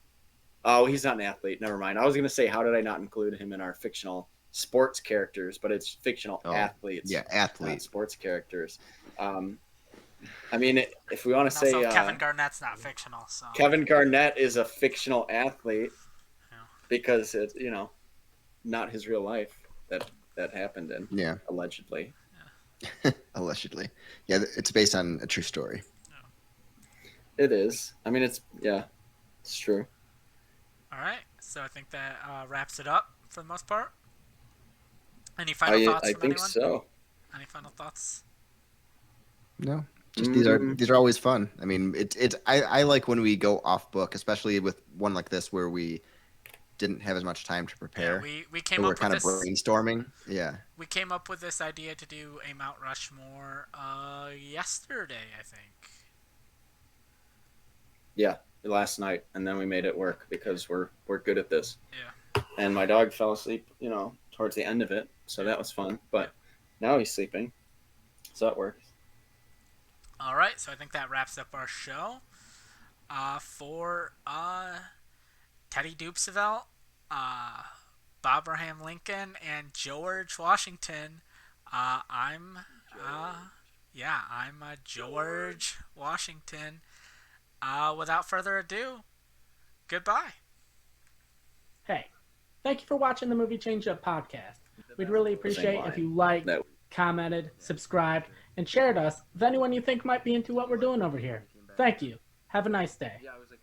Oh, he's not an athlete. Never mind. I was gonna say, how did I not include him in our fictional sports characters? But it's fictional athletes. Yeah, athletes, sports characters. I mean, if we want to say Kevin Garnett's not fictional. So Kevin Garnett is a fictional athlete Yeah. because it's not his real life that happened in. Yeah. Allegedly. Allegedly. Yeah, it's based on a true story. It is. I mean, it's true. All right, so I think that wraps it up for the most part. Any final thoughts I from think anyone? so. Any final thoughts? No, just these are always fun. I mean, I like when we go off book, especially with one like this where we didn't have as much time to prepare. Yeah, we came so up we're with kind of this brainstorming. Yeah. We came up with this idea to do a Mount Rushmore yesterday, I think. Yeah, last night, and then we made it work because we're good at this. Yeah. And my dog fell asleep, towards the end of it, so that was fun. But now he's sleeping, so it works. All right, so I think that wraps up our show. For Teddy Doopsevelt, Bob Abraham Lincoln, and George Washington, I'm George Washington. Without further ado, goodbye. Hey, thank you for watching the Movie Change Up podcast. We'd really appreciate if you liked, commented, subscribed, and shared us with anyone you think might be into what we're doing over here. Thank you. Have a nice day. Yeah, I was like,